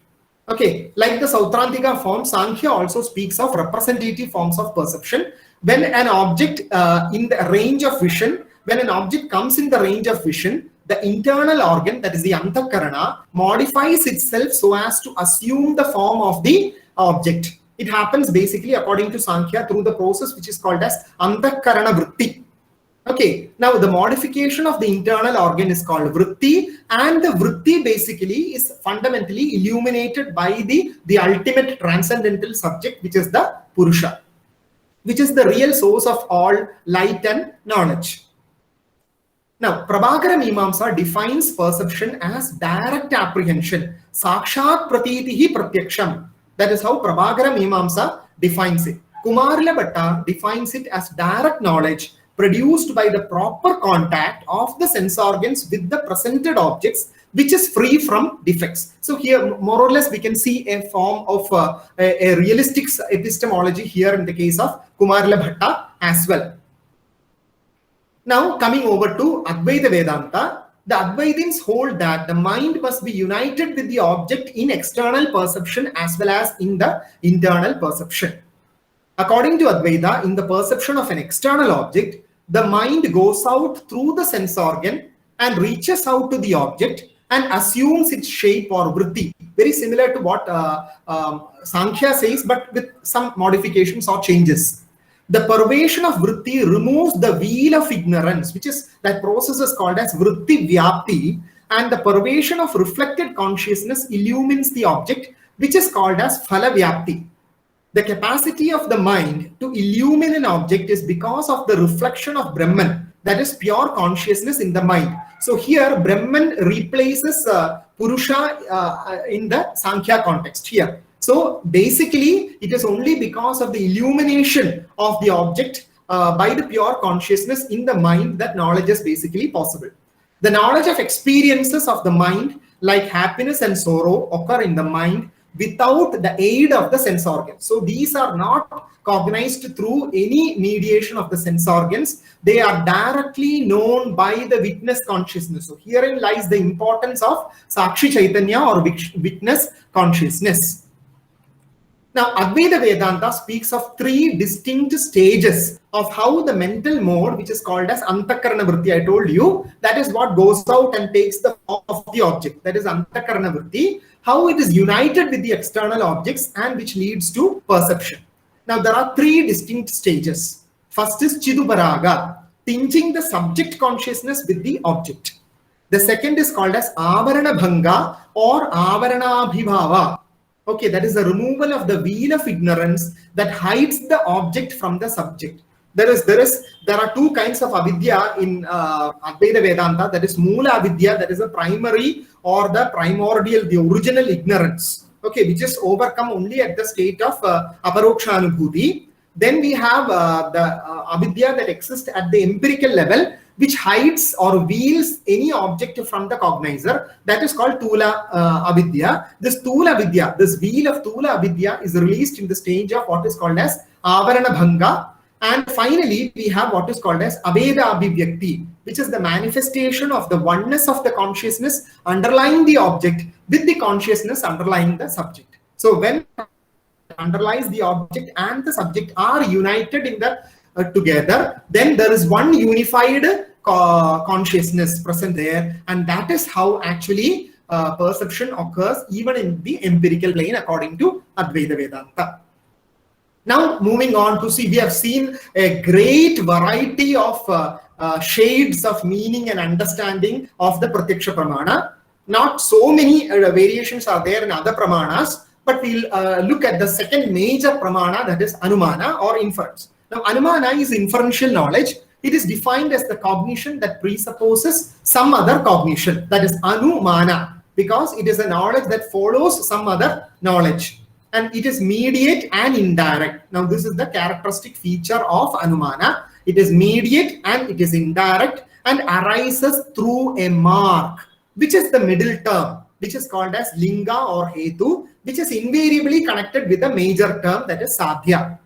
Okay, like the Sautrantika form, Sankhya also speaks of representative forms of perception. When an object in the range of vision, when an object comes in the range of vision, the internal organ, that is the Antakarana, modifies itself so as to assume the form of the object. It happens basically, according to Sankhya, through the process which is called as Antakarana Vritti. Okay, now the modification of the internal organ is called Vritti, and the Vritti basically is fundamentally illuminated by the ultimate transcendental subject, which is the Purusha, which is the real source of all light and knowledge. Now, Prabhakara Mimamsa defines perception as direct apprehension. Sakshat pratitihi pratyaksham. That is how Prabhakara Mimamsa defines it. Kumarila Bhatta defines it as direct knowledge produced by the proper contact of the sense organs with the presented objects, which is free from defects. So here, more or less, we can see a form of a realistic epistemology here in the case of Kumarila Bhatta as well. Now, coming over to Advaita Vedanta, the Advaitins hold that the mind must be united with the object in external perception as well as in the internal perception. According to Advaita, in the perception of an external object, the mind goes out through the sense organ and reaches out to the object and assumes its shape or vritti. Very similar to what Sankhya says, but with some modifications or changes. The pervasion of vritti removes the veil of ignorance, which is that process is called as vritti vyapti, and the pervasion of reflected consciousness illumines the object, which is called as phala vyapti. The capacity of the mind to illumine an object is because of the reflection of Brahman, that is pure consciousness in the mind. So here Brahman replaces Purusha in the Sankhya context here. So basically it is only because of the illumination of the object by the pure consciousness in the mind that knowledge is basically possible. The knowledge of experiences of the mind, like happiness and sorrow, occur in the mind without the aid of the sense organs. So these are not cognized through any mediation of the sense organs. They are directly known by the witness consciousness. So herein lies the importance of Sakshi Chaitanya or witness consciousness. Now, Advaita Vedanta speaks of three distinct stages of how the mental mode, which is called as Antakarana Vritti, I told you, that is what goes out and takes the form of the object. That is Antakarana Vritti, how it is united with the external objects and which leads to perception. Now, there are three distinct stages. First is Chidubaraga, tinging the subject consciousness with the object. The second is called as Avarana Bhanga or Avarana Abhibhava. Okay, that is the removal of the veil of ignorance that hides the object from the subject. There are two kinds of avidya in Advaita Vedanta. That is Mula Avidya, that is the primary or the primordial, the original ignorance. Okay, which is overcome only at the state of Aparokshanubhuti. Then we have the avidya that exists at the empirical level, which hides or veils any object from the cognizer. That is called Tula Avidya. This Tula Vidya, this veil of Tula Avidya is released in the stage of what is called as Avarana Bhanga. And finally, we have what is called as Aveda Abhivyakti, which is the manifestation of the oneness of the consciousness underlying the object with the consciousness underlying the subject. So when underlies the object and the subject are united in the together, then there is one unified consciousness present there, and that is how actually perception occurs even in the empirical plane according to Advaita Vedanta. Now moving on to see, we have seen a great variety of shades of meaning and understanding of the Pratyaksha Pramana. Not so many variations are there in other Pramanas, but we'll look at the second major Pramana, that is Anumana or inference. Now Anumana is inferential knowledge. It is defined as the cognition that presupposes some other cognition, that is Anumana, because it is a knowledge that follows some other knowledge. And it is mediate and indirect. Now this is the characteristic feature of Anumana. It is mediate and it is indirect and arises through a mark, which is the middle term, which is called as Linga or Hetu, which is invariably connected with a major term, that is Sadhya.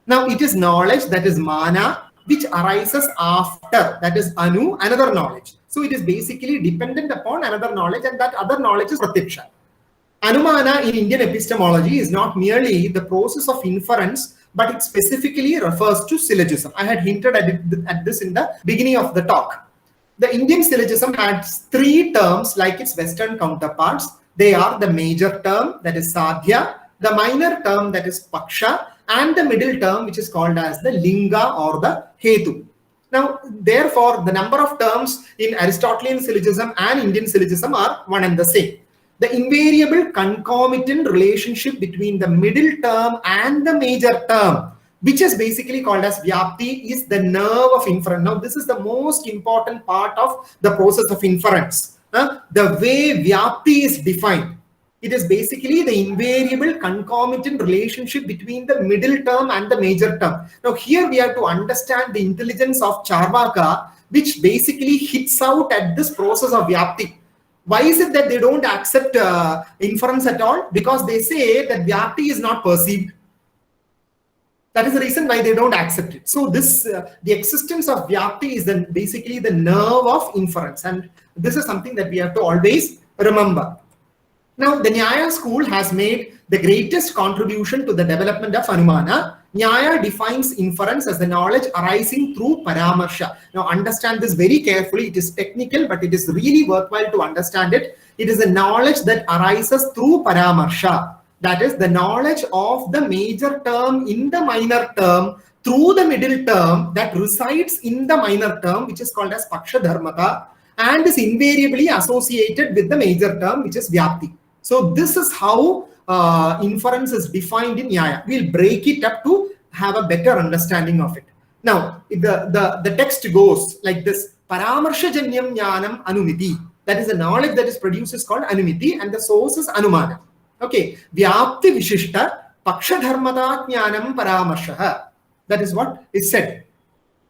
Now it is knowledge, that is Mana, which arises after, that is Anu, another knowledge. So it is basically dependent upon another knowledge, and that other knowledge is Pratyaksha. Anumana in Indian epistemology is not merely the process of inference, but it specifically refers to syllogism. I had hinted at this in the beginning of the talk. The Indian syllogism had three terms like its Western counterparts. They are the major term, that is Sadhya, the minor term, that is Paksha, and the middle term, which is called as the Linga or the Hetu. Now, therefore, the number of terms in Aristotelian syllogism and Indian syllogism are one and the same. The invariable concomitant relationship between the middle term and the major term, which is basically called as Vyapti, is the nerve of inference. Now, this is the most important part of the process of inference. The way Vyapti is defined, it is basically the invariable concomitant relationship between the middle term and the major term. Now, here we have to understand the intelligence of Charvaka, which basically hits out at this process of Vyapti. Why is it that they don't accept inference at all? Because they say that Vyapti is not perceived. That is the reason why they don't accept it. So this, the existence of Vyapti is then basically the nerve of inference, and this is something that we have to always remember. Now, the Nyaya school has made the greatest contribution to the development of Anumana. Nyaya defines inference as the knowledge arising through Paramarsha. Now, understand this very carefully. It is technical, but it is really worthwhile to understand it. It is a knowledge that arises through Paramarsha. That is the knowledge of the major term in the minor term through the middle term that resides in the minor term, which is called as Paksha Dharmata, and is invariably associated with the major term, which is Vyapti. So this is how inference is defined in Nyaya. We'll break it up to have a better understanding of it. Now, the text goes like this: Paramarsha Janyam Jnanam Anumiti. That is the knowledge that is produced is called Anumiti, and the source is Anumana. Okay, Vyapti Vishishta Paksha Dharmata Jnanam Paramarsha. That is what is said.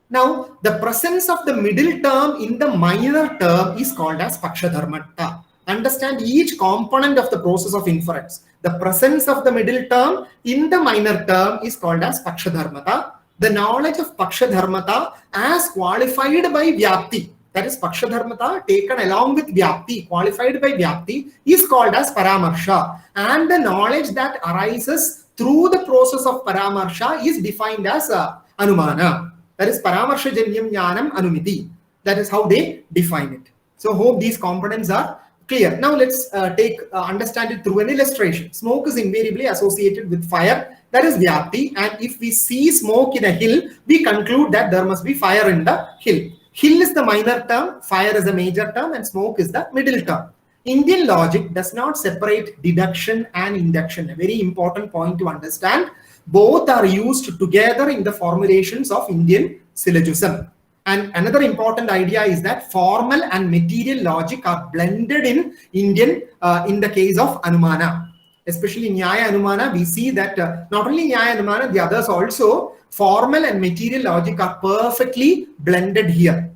Now, the presence of the middle term in the minor term is called as Paksha Dharmata. Understand each component of the process of inference. The presence of the middle term in the minor term is called as Paksha Dharmata. The knowledge of Paksha Dharmata as qualified by Vyapti, that is Paksha Dharmata taken along with Vyapti, qualified by Vyapti, is called as Paramarsha. And the knowledge that arises through the process of Paramarsha is defined as Anumana. That is Paramarsha Janyam Jnanam Anumiti. That is how they define it. So hope these components are clear. Now let's understand it through an illustration. Smoke is invariably associated with fire. That is Vyapti. And if we see smoke in a hill, we conclude that there must be fire in the hill. Hill is the minor term, fire is the major term, and smoke is the middle term. Indian logic does not separate deduction and induction. A very important point to understand. Both are used together in the formulations of Indian syllogism. And another important idea is that formal and material logic are blended in Indian, in the case of Anumana. Especially Nyaya Anumana, we see that not only Nyaya Anumana, the others also, formal and material logic are perfectly blended here.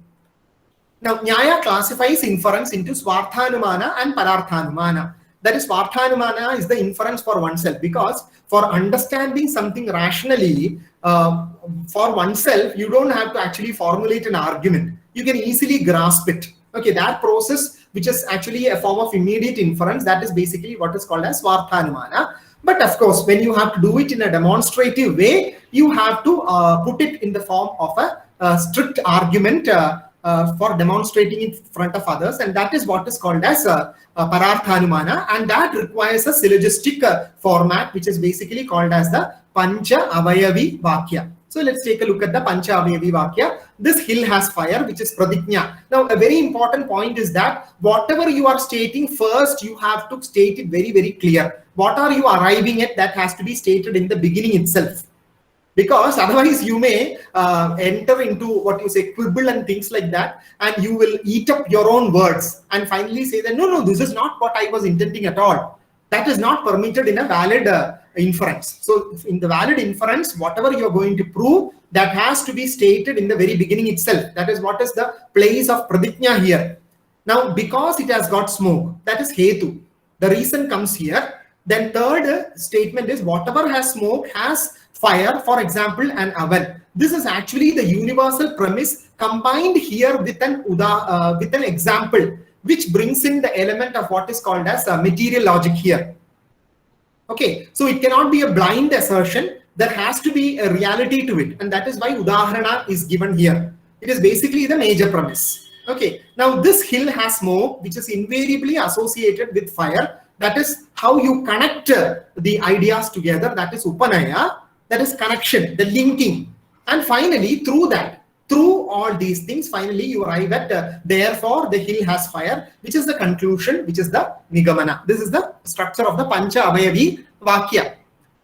Now, Nyaya classifies inference into Swarthanumana and Pararthanumana. That is, Swarthanumana is the inference for oneself, because for understanding something rationally for oneself, you don't have to actually formulate an argument. You can easily grasp it. Okay, that process, which is actually a form of immediate inference, that is basically what is called as Swarthanumana. But of course, when you have to do it in a demonstrative way, you have to put it in the form of a strict argument for demonstrating in front of others, and that is what is called as Pararthanumana, and that requires a syllogistic format, which is basically called as the Pancha Avayavi Vakya. So let's take a look at the Pancha Avayavi Vakya. This hill has fire, which is Pradigna. Now, a very important point is that whatever you are stating first, you have to state it very, very clear. What are you arriving at? That has to be stated in the beginning itself. Because otherwise you may enter into what you say quibble and things like that, and you will eat up your own words and finally say that no, this is not what I was intending at all. That is not permitted in a valid inference. So in the valid inference, whatever you are going to prove, that has to be stated in the very beginning itself. That is what is the place of Pradigna here. Now, because it has got smoke, that is Hetu. The reason comes here. Then third statement is whatever has smoke has fire, for example, an oven. This is actually the universal premise combined here with an example, which brings in the element of what is called as material logic here. Okay, so it cannot be a blind assertion. There has to be a reality to it, and that is why Udaharana is given here. It is basically the major premise. Okay, now this hill has smoke, which is invariably associated with fire. That is how you connect the ideas together. That is Upanaya. That is connection, the linking. And finally, through all these things, finally you arrive at therefore the hill has fire, which is the conclusion, which is the Nigamana. This is the structure of the Pancha Avayavi Vakya.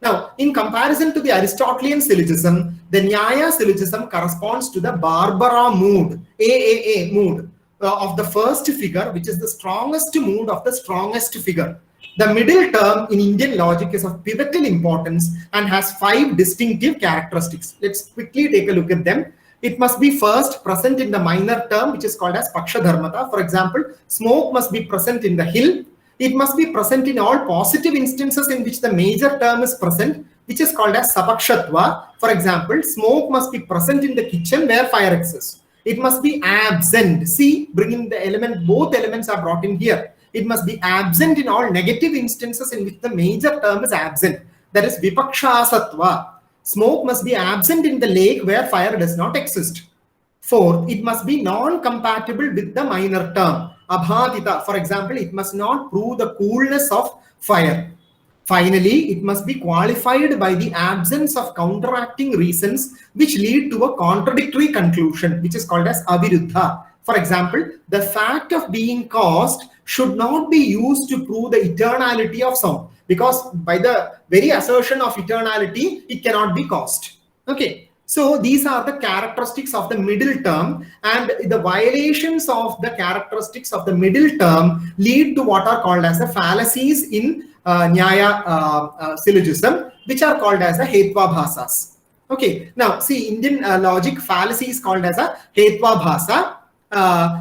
Now, in comparison to the Aristotelian syllogism, the Nyaya syllogism corresponds to the Barbara mood, AAA mood of the first figure, which is the strongest mood of the strongest figure. The middle term in Indian logic is of pivotal importance and has 5 distinctive characteristics. Let's quickly take a look at them. It must be first present in the minor term, which is called as Paksha Dharmata. For example, smoke must be present in the hill. It must be present in all positive instances in which the major term is present, which is called as Sapakshatva. For example, smoke must be present in the kitchen where fire exists. It must be absent. See, bringing the element, both elements are brought in here. It must be absent in all negative instances in which the major term is absent. That is Vipakshasatva. Smoke must be absent in the lake where fire does not exist. Fourth, it must be non-compatible with the minor term. Abhadita, for example, it must not prove the coolness of fire. Finally, it must be qualified by the absence of counteracting reasons which lead to a contradictory conclusion, which is called as aviruddha. For example, the fact of being caused should not be used to prove the eternality of sound, because by the very assertion of eternality, it cannot be caused. Okay, so these are the characteristics of the middle term, and the violations of the characteristics of the middle term lead to what are called as the fallacies in Nyaya syllogism, which are called as the Hetvabhasas. Okay, now see, Indian logic fallacy is called as a Hetvabhasa,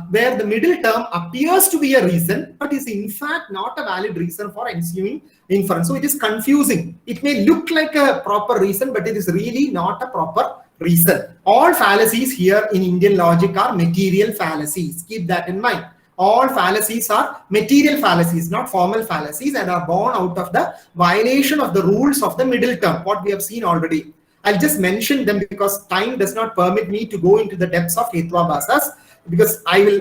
where the middle term appears to be a reason, but is in fact not a valid reason for ensuing inference. So it is confusing. It may look like a proper reason, but it is really not a proper reason. All fallacies here in Indian logic are material fallacies. Keep that in mind. All fallacies are material fallacies, not formal fallacies, and are born out of the violation of the rules of the middle term, what we have seen already. I'll just mention them because time does not permit me to go into the depths of Hetvabhasas, because I will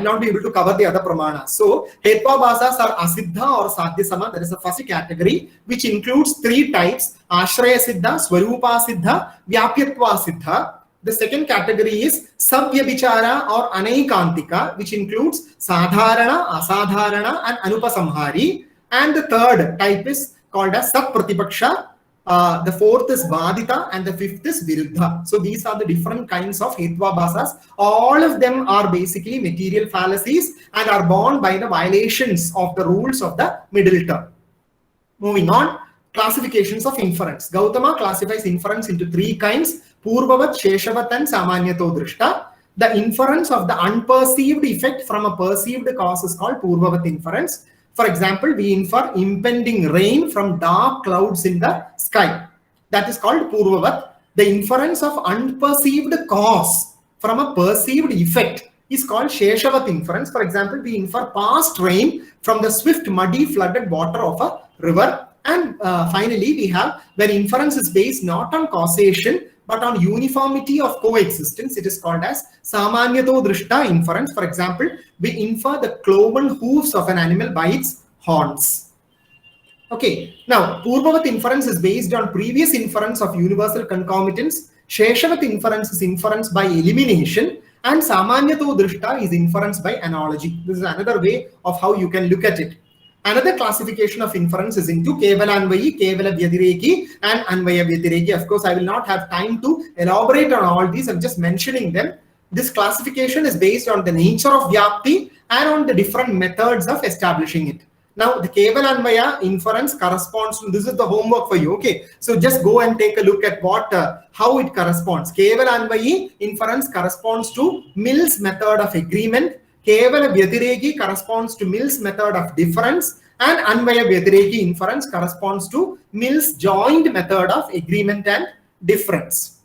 not be able to cover the other Pramanas. So Hetvabhasas are Asiddha or Sadhyasama. That is the first category, which includes 3 types: Ashraya Siddha, Swarupa Siddha, Vyapyatva Siddha. The second category is Savyabhichara or Anaikantika, which includes Sadharana, Asadharana and Anupasamhari. And the third type is called as Sappratipaksha. The fourth is Vadita and the fifth is Viruddha. So these are the different kinds of Hetvabhasas. All of them are basically material fallacies and are born by the violations of the rules of the middle term. Moving on, classifications of inference. Gautama classifies inference into 3 kinds: Purvavat, Sheshavat and Samanyato Drishta. The inference of the unperceived effect from a perceived cause is called Purvavat inference. For example, we infer impending rain from dark clouds in the sky. That is called Purvavat. The inference of unperceived cause from a perceived effect is called Sheshavat inference. For example, we infer past rain from the swift, muddy, flooded water of a river. And finally, we have where inference is based not on causation but on uniformity of coexistence. It is called as Samanyato Drishta inference. For example, we infer the cloven hoofs of an animal by its horns. Okay, now Purvavat inference is based on previous inference of universal concomitance. Sheshavat inference is inference by elimination, and Samanyato Drishta is inference by analogy. This is another way of how you can look at it. Another classification of inference is into Kevalanvayi, Kevala Vyatireki, and Anvaya Vyatireki. Of course, I will not have time to elaborate on all these. I'm just mentioning them. This classification is based on the nature of Vyapti and on the different methods of establishing it. Now, the Kevalanvaya inference corresponds to, this is the homework for you. Okay, so just go and take a look at what, how it corresponds. Kevalanvayi inference corresponds to Mill's method of agreement. Kevala Vyatireki corresponds to Mill's method of difference, and Anvaya Vyatireki inference corresponds to Mill's joint method of agreement and difference.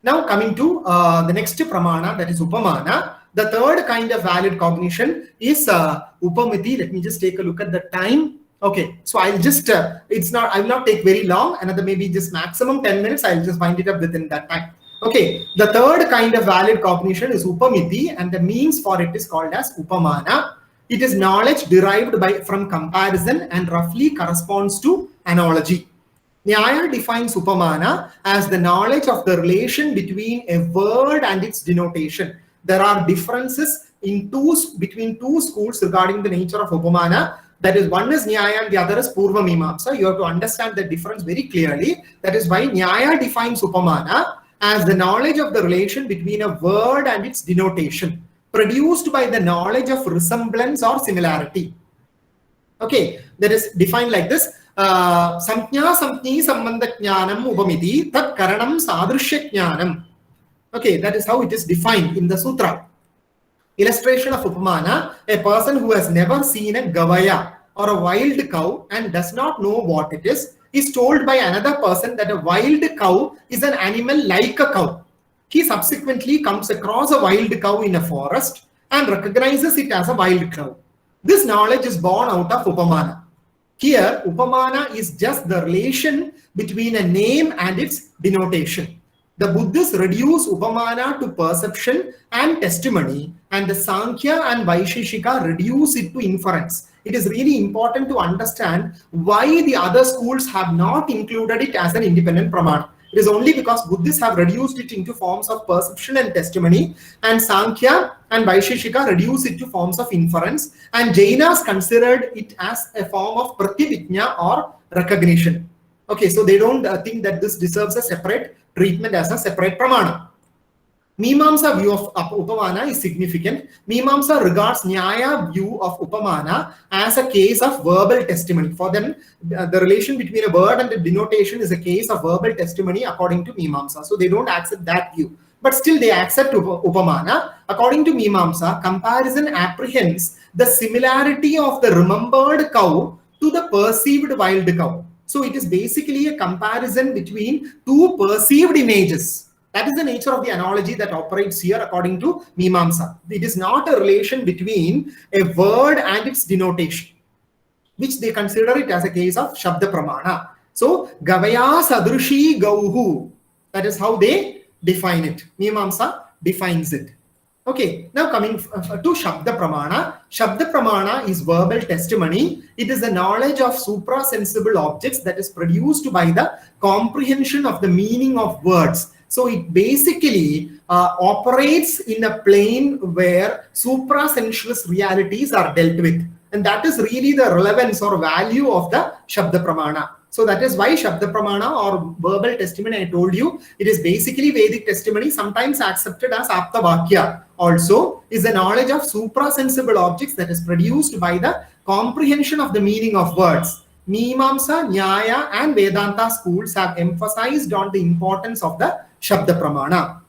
Now coming to the next pramana, that is Upamana. The third kind of valid cognition is Upamiti. Let me just take a look at the time. Okay, so I'll just, I will not take very long, another maybe just maximum 10 minutes. I'll just wind it up within that time. Okay, the third kind of valid cognition is Upamiti, and the means for it is called as Upamana. It is knowledge derived from comparison and roughly corresponds to analogy. Nyaya defines Upamana as the knowledge of the relation between a word and its denotation. There are differences between two schools regarding the nature of Upamana. That is, one is Nyaya and the other is Purva Mimamsa. You have to understand the difference very clearly. That is why Nyaya defines Upamana as the knowledge of the relation between a word and its denotation, produced by the knowledge of resemblance or similarity. Okay, that is defined like this. Samjna samjni sambandha jnanam upamiti tat karanam sadrishya jnanam. Okay, that is how it is defined in the sutra. Illustration of Upamana: a person who has never seen a gavaya or a wild cow and does not know what it is told by another person that a wild cow is an animal like a cow. He subsequently comes across a wild cow in a forest and recognizes it as a wild cow. This knowledge is born out of Upamana. Here, Upamana is just the relation between a name and its denotation. The Buddhists reduce Upamana to perception and testimony, and the Sankhya and Vaisheshika reduce it to inference. It is really important to understand why the other schools have not included it as an independent pramana. It is only because Buddhists have reduced it into forms of perception and testimony, and Sankhya and Vaisheshika reduce it to forms of inference, and Jainas considered it as a form of prativijna or recognition. Okay, so they don't think that this deserves a separate treatment as a separate pramana. Mimamsa view of Upamana is significant. Mimamsa regards Nyaya view of Upamana as a case of verbal testimony. For them, the relation between a word and a denotation is a case of verbal testimony according to Mimamsa. So they don't accept that view. But still they accept Upamana. According to Mimamsa, comparison apprehends the similarity of the remembered cow to the perceived wild cow. So it is basically a comparison between two perceived images. That is the nature of the analogy that operates here according to Mimamsa. It is not a relation between a word and its denotation, which they consider it as a case of Shabda Pramana. So, Gavaya Sadrushi Gauhu. That is how they define it. Mimamsa defines it. Okay, now coming to Shabda Pramana. Shabda Pramana is verbal testimony. It is the knowledge of suprasensible objects that is produced by the comprehension of the meaning of words. So it basically operates in a plane where suprasensuous realities are dealt with. And that is really the relevance or value of the Shabda Pramana. So that is why Shabda Pramana or verbal testimony, I told you, it is basically Vedic testimony, sometimes accepted as Apta Vakya. Also is the knowledge of suprasensible objects that is produced by the comprehension of the meaning of words. Mimamsa, Nyaya and Vedanta schools have emphasized on the importance of the Shabda Pramana.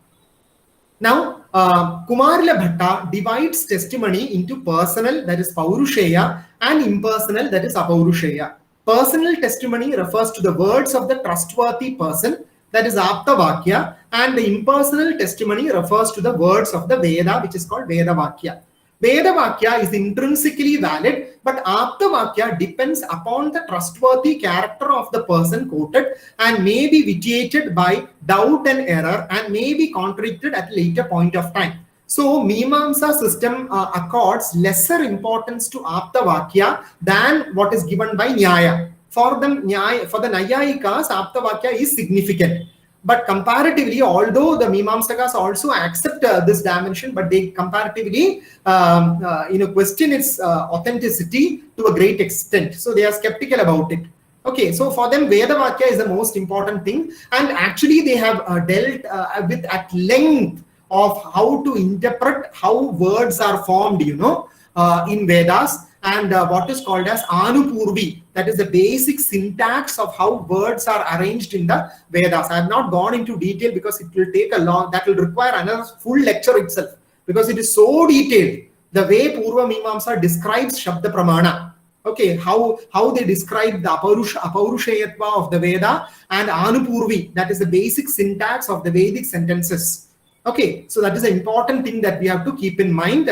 Now, Kumarila Bhatta divides testimony into personal, that is Paurusheya, and impersonal, that is Apaurusheya. Personal testimony refers to the words of the trustworthy person, that is Aptavakya, and the impersonal testimony refers to the words of the Veda, which is called Vedavakya. Vedavakya is intrinsically valid, but Aptavakya depends upon the trustworthy character of the person quoted and may be vitiated by doubt and error and may be contradicted at a later point of time. So, Mimamsa system accords lesser importance to Aptavakya than what is given by Nyaya. For the Nayayikas, Aptavakya is significant. But comparatively, although the Mimamsakas also accept this dimension, but they comparatively question its authenticity to a great extent. So they are skeptical about it. Okay, so for them, Vedavakya is the most important thing. And actually, they have dealt with at length of how to interpret how words are formed, in Vedas, and what is called as Anupurvi. That is the basic syntax of how words are arranged in the Vedas. I have not gone into detail because it will take that will require another full lecture itself, because it is so detailed. The way Purva Mimamsa describes Shabda Pramana. Okay, how they describe the Apaurushayatva of the Veda, and Anupurvi, that is the basic syntax of the Vedic sentences. Okay, so that is an important thing that we have to keep in mind.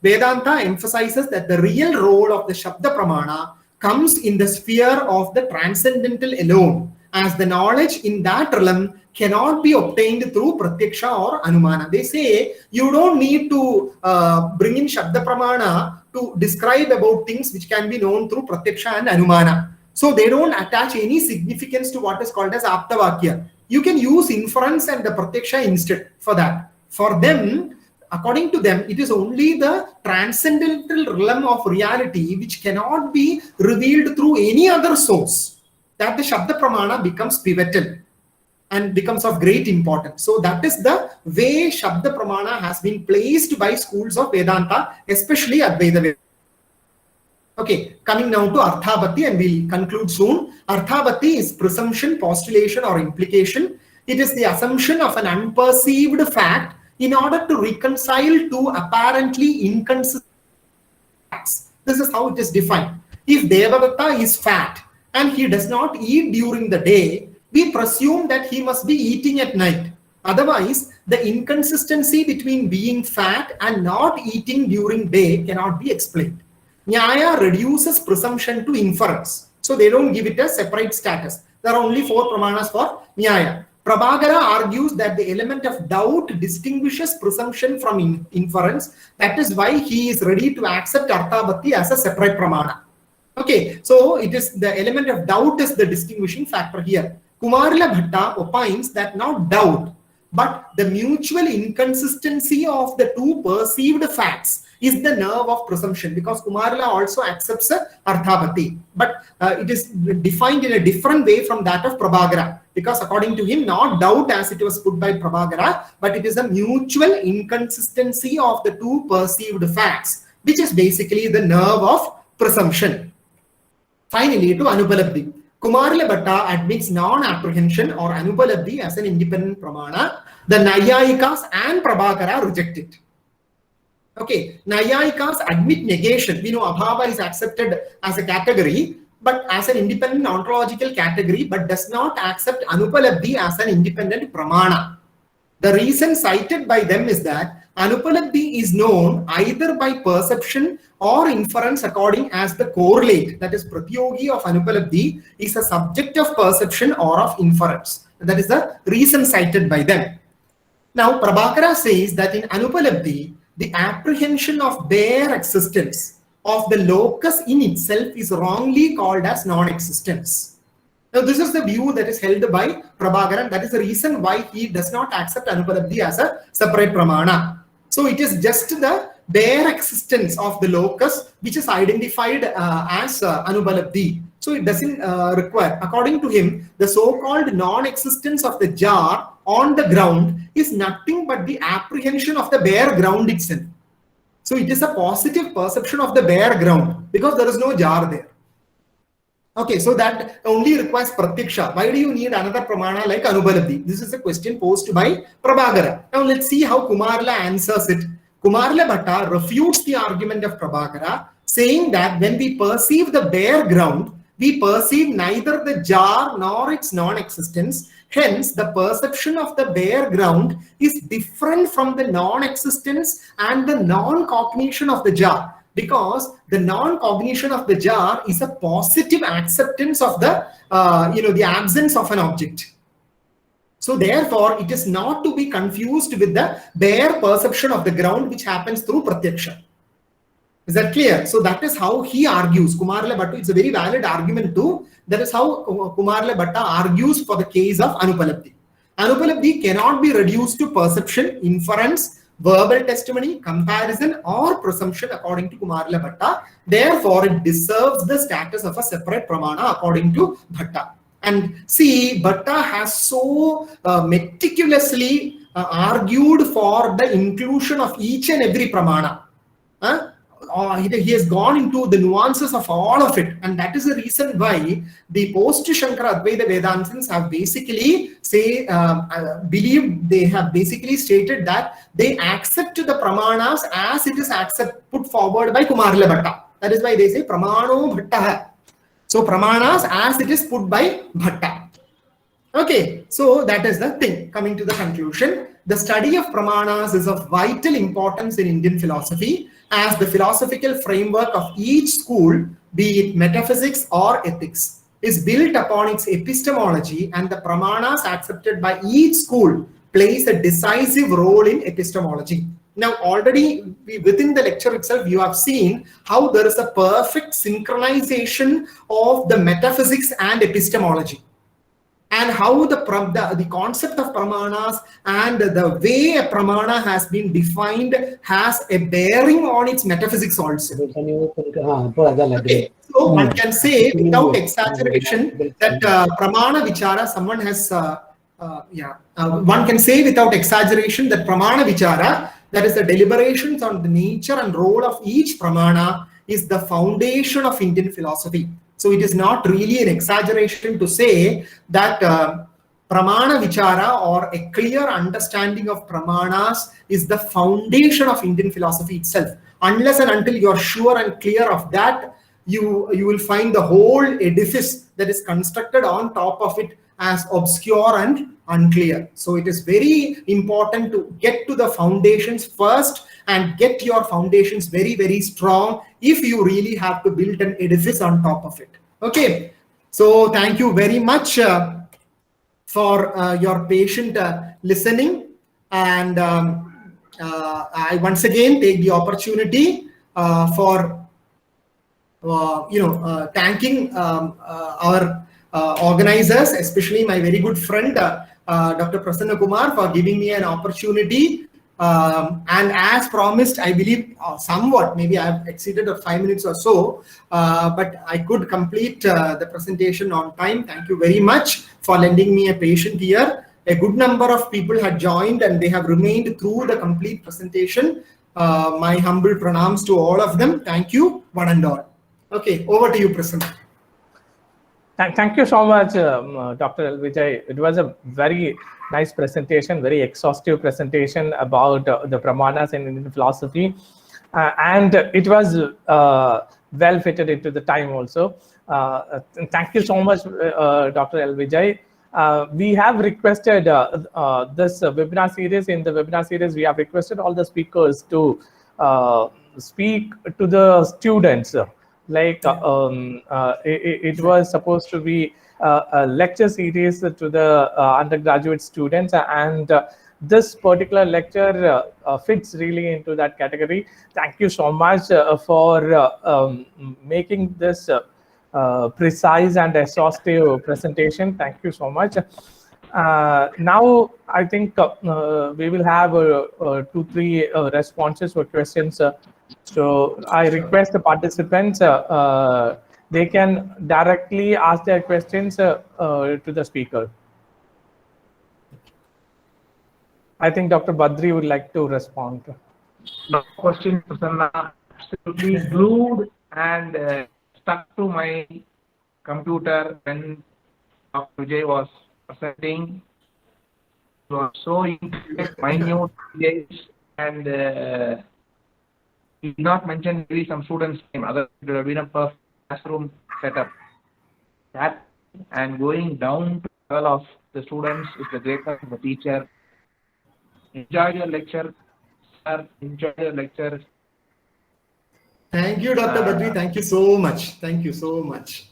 Vedanta emphasizes that the real role of the Shabda Pramana comes in the sphere of the transcendental alone, as the knowledge in that realm cannot be obtained through Pratyaksha or Anumana. They say you don't need to bring in Shabda Pramana to describe about things which can be known through Pratyaksha and Anumana. So they don't attach any significance to what is called as Aptavakya. You can use inference and the Pratyaksha instead for that. For them, according to them, it is only the transcendental realm of reality which cannot be revealed through any other source, that the Shabda Pramana becomes pivotal and becomes of great importance. So that is the way Shabda Pramana has been placed by schools of Vedanta, especially Advaita Vedanta. Okay, coming now to Arthabhati, and we'll conclude soon. Arthabhati is presumption, postulation, or implication. It is the assumption of an unperceived fact in order to reconcile two apparently inconsistent facts. This is how it is defined. If Devadatta is fat and he does not eat during the day, we presume that he must be eating at night. Otherwise, the inconsistency between being fat and not eating during day cannot be explained. Nyaya reduces presumption to inference. So they don't give it a separate status. There are only 4 pramanas for Nyaya. Prabhakara argues that the element of doubt distinguishes presumption from inference. That is why he is ready to accept Arthabhati as a separate pramana. Okay, so it is the element of doubt is the distinguishing factor here. Kumarila Bhatta opines that not doubt, but the mutual inconsistency of the two perceived facts is the nerve of presumption, because Kumarila also accepts Arthabhati, but it is defined in a different way from that of Prabhakara, because according to him, not doubt as it was put by Prabhakara, but it is a mutual inconsistency of the two perceived facts, which is basically the nerve of presumption. Finally, to Anupalabdhi. Kumarila Bhatta admits non-apprehension or Anupalabdhi as an independent pramana. The Nayayikas and Prabhakara reject it. Okay, Nayayikas admit negation. We know Abhava is accepted as a category, but as an independent ontological category, but does not accept Anupalabdhi as an independent pramana. The reason cited by them is that Anupalabdhi is known either by perception or inference according as the correlate, that is Pratyogi of Anupalabdhi, is a subject of perception or of inference. That is the reason cited by them. Now, Prabhakara says that in Anupalabdhi, the apprehension of bare existence of the locus in itself is wrongly called as non-existence. Now, this is the view that is held by Prabhakara. That is the reason why he does not accept Anupalabdhi as a separate pramana. So, it is just the bare existence of the locus which is identified as Anupalabdhi. So, it doesn't require, according to him, the so-called non-existence of the jar on the ground is nothing but the apprehension of the bare ground itself. So, it is a positive perception of the bare ground because there is no jar there. Okay, so that only requires pratyaksha. Why do you need another pramana like Anupalabdhi? This is a question posed by Prabhakara. Now let's see how Kumarla answers it. Kumarla Bhatta refutes the argument of Prabhakara, saying that when we perceive the bare ground, we perceive neither the jar nor its non-existence. Hence, the perception of the bare ground is different from the non-existence and the non-cognition of the jar, because the non-cognition of the jar is a positive acceptance of the the absence of an object. So therefore, it is not to be confused with the bare perception of the ground, which happens through pratyaksha. Is that clear? So that is how he argues. Kumarla Bhatta, it's a very valid argument too. That is how Kumarla Bhatta argues for the case of Anupalabdhi. Anupalabdhi cannot be reduced to perception, inference, verbal testimony, comparison, or presumption according to Kumarla Bhatta. Therefore, it deserves the status of a separate pramana according to Bhatta. And see, Bhatta has so meticulously argued for the inclusion of each and every pramana. He has gone into the nuances of all of it, and that is the reason why the post-Shankara Advaita Vedantins have basically believed, they have basically stated that they accept the pramanas as it is put forward by Kumarla Bhatta. That is why they say pramano bhatta. So pramanas as it is put by Bhatta. Okay, so that is the thing. Coming to the conclusion, the study of pramanas is of vital importance in Indian philosophy, as the philosophical framework of each school, be it metaphysics or ethics, is built upon its epistemology, and the pramanas accepted by each school plays a decisive role in epistemology. Now, already within the lecture itself, you have seen how there is a perfect synchronization of the metaphysics and epistemology, and how the concept of pramanas and the way a pramana has been defined has a bearing on its metaphysics also. Okay. So one can say without exaggeration that pramana vichara, someone has, one can say without exaggeration that pramana vichara, that is the deliberations on the nature and role of each pramana, is the foundation of Indian philosophy. So it is not really an exaggeration to say that pramana vichara, or a clear understanding of pramanas, is the foundation of Indian philosophy itself. Unless and until you are sure and clear of that, you will find the whole edifice that is constructed on top of it as obscure and unclear. So it is very important to get to the foundations first and get your foundations very, very strong if you really have to build an edifice on top of it. Okay, so thank you very much for your patient listening, and I once again take the opportunity for thanking our organizers, especially my very good friend Dr. Prasanna Kumar, for giving me an opportunity. And as promised, I believe somewhat, maybe I have exceeded 5 minutes or so, but I could complete the presentation on time. Thank you very much for lending me a patient ear. A good number of people had joined and they have remained through the complete presentation. My humble pranams to all of them. Thank you, one and all. Okay, over to you, Prasanna. Thank you so much, Dr. L. Vijay. It was a very nice presentation, very exhaustive presentation about the Pramanas in Indian philosophy. And it was well fitted into the time also. Thank you so much, Dr. L. Vijay. We have requested this webinar series. In the webinar series, we have requested all the speakers to speak to the students. Like it was supposed to be a lecture series to the undergraduate students, and this particular lecture fits really into that category. Thank you so much for making this precise and exhaustive presentation. Thank you so much. Now I think we will have 2-3 responses for questions. So I request the participants, they can directly ask their questions to the speaker. I think Dr. Badri would like to respond. The question, Prasanna, absolutely glued and stuck to my computer when Dr. Vijay was presenting. He was so into minute details, and he did not mention maybe some students' name. Other it would have been a perfect classroom setup. That and going down to the level of the students is the greatness of the teacher. Enjoy your lecture, sir. Enjoy your lecture. Thank you, Dr. Badri. Thank you so much. Thank you so much.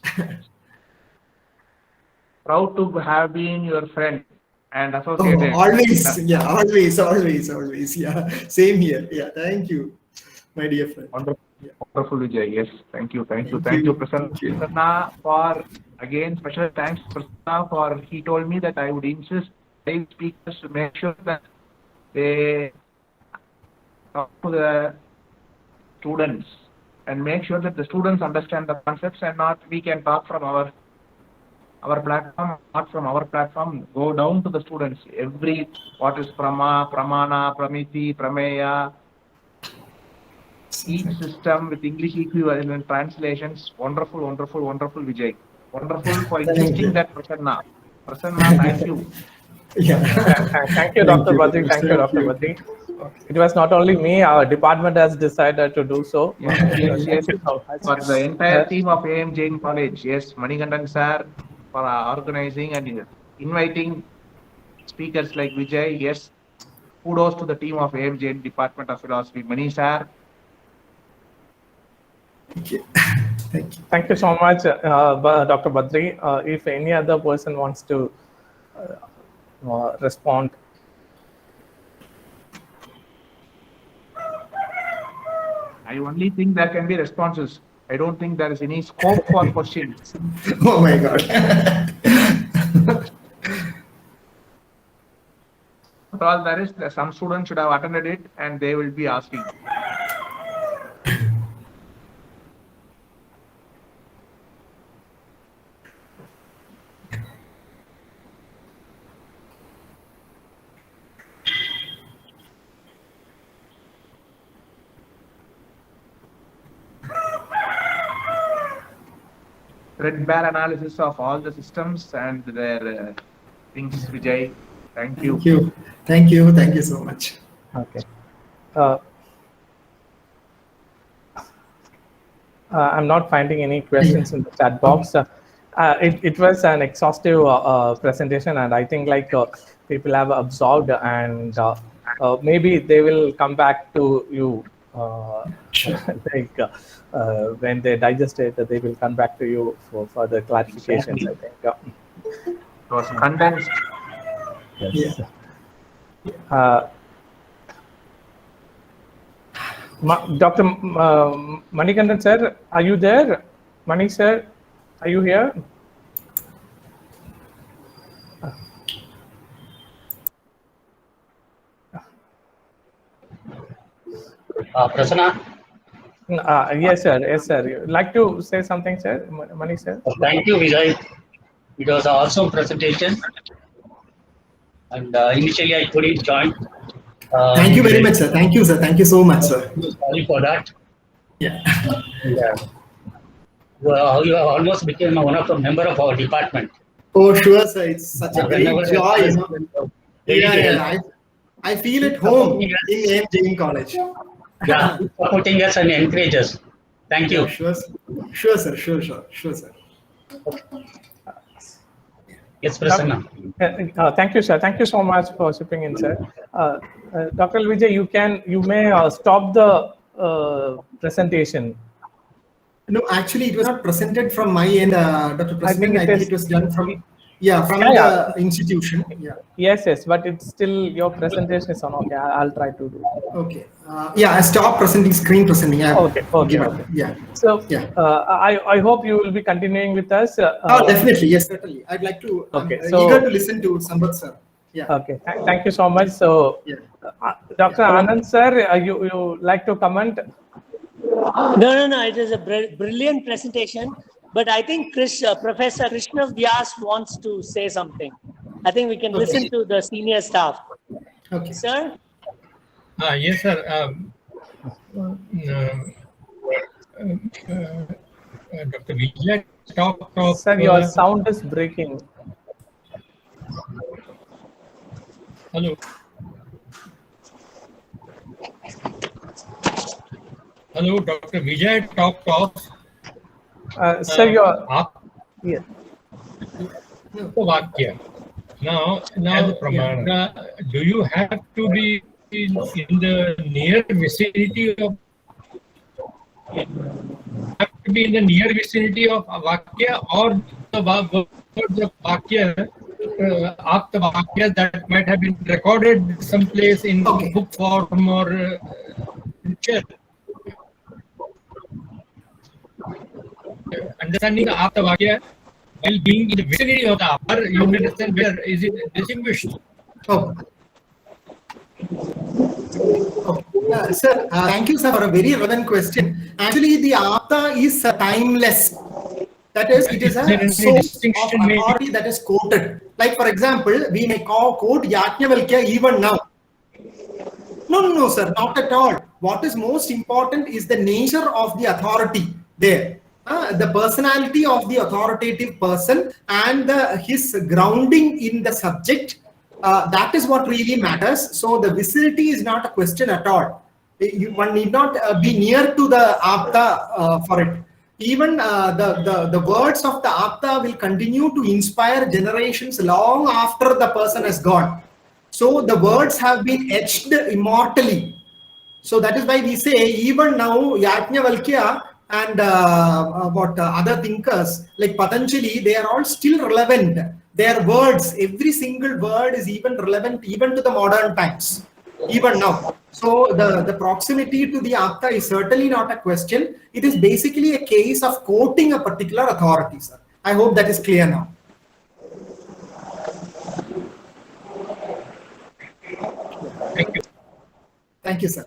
Proud to have been your friend and associated. Always. Yeah, always. Yeah, same here. Yeah, thank you, my dear friend. Wonderful, Vijay. Yes, thank you, Prasanna, for again special thanks, Prasanna, for he told me that I would insist live speakers to make sure that they talk to the students and make sure that the students understand the concepts and not we can talk from our platform, not from our platform, go down to the students. What is Pramana, Pramiti, Prameya, each system with English equivalent translations. Wonderful, Vijay. Wonderful for insisting that, Prasanna. Prasanna, thank you. Yeah. Thank you, Dr. Badri. Thank you, Dr. Badri. It was not only me, our department has decided to do so. Yes. For the entire team of AM Jain College, yes, Manikandan sir, for organizing and inviting speakers like Vijay. Yes, kudos to the team of AM Jain Department of Philosophy. Mani sir. Thank you. Thank you so much, Dr. Badri. If any other person wants to respond. I only think there can be responses. I don't think there is any scope for questions. Oh my God. For all there is, some students should have attended it and they will be asking. Threadbare analysis of all the systems and their things, Vijay. Thank you. Thank you so much. Okay. I'm not finding any questions in the chat box. It was an exhaustive presentation, and I think people have absorbed, and maybe they will come back to you. When they digest it, they will come back to you for further clarifications. I think it was condensed. Yes. Dr. Manikandan sir, are you there? Mani sir, are you here? Prasanna? Yes, sir. You'd like to say something, sir? Mani sir? Thank you, Vijay. It was an awesome presentation. And initially, I couldn't join. Thank you very much, sir. Thank you, sir. Thank you so much, sir. Sorry for that. Yeah. Well, you have almost become one of the member of our department. Oh, sure, sir. It's such a great joy. I feel at home in AM Jain College. Yeah, supporting us and encourage us. Thank you. Sure, sir. Sure, sir. Yes, Prasanna. Thank you, sir. Thank you so much for shipping in, sir. Dr. Vijay, you may stop the presentation. No, actually, it was not presented from my end, Dr. President. I think it was done from the institution. Yeah. Yes, but it's still your presentation is on. Okay, I'll try to do. Okay. I stopped screen presenting. Okay. Yeah. So I hope you will be continuing with us. Definitely. Yes, certainly. I'd like to. Okay. So eager to listen to Sambat sir. Yeah. Okay. Thank you so much. So, Dr. Anand sir, you like to comment? No. It is a brilliant presentation. But I think Professor Krishna Vyas wants to say something. I think we can listen to the senior staff. Okay. Sir? Yes, sir. Dr. Vijay talked of. Sir, your sound is breaking. Hello. Hello, Dr. Vijay talked of. Sir, your yeah. Vakya. Now, do you have to be in the near vicinity of Vakya, or the words of Vakya, Apta Vakya that might have been recorded someplace in book form or picture? Understanding the Apta Vakya while being in the vicinity of the upper, you understand where is it distinguished? Oh. Sir, thank you, sir, for a very relevant question. Actually, the Apta is timeless. That is, it is a source of authority that is quoted. Like, for example, we may quote Yajnavalkya even now. No, sir, not at all. What is most important is the nature of the authority there. The personality of the authoritative person and his grounding in the subject, that is what really matters. So the vicinity is not a question at all. One need not be near to the Apta for it. Even the words of the Apta will continue to inspire generations long after the person has gone. So the words have been etched immortally. So that is why we say even now Yajnavalkya and other thinkers like Patanjali, they are all still relevant. Their words, every single word is even relevant even to the modern times, even now. So the proximity to the Apta is certainly not a question. It is basically a case of quoting a particular authority, sir. I hope that is clear now. Thank you. Thank you, sir.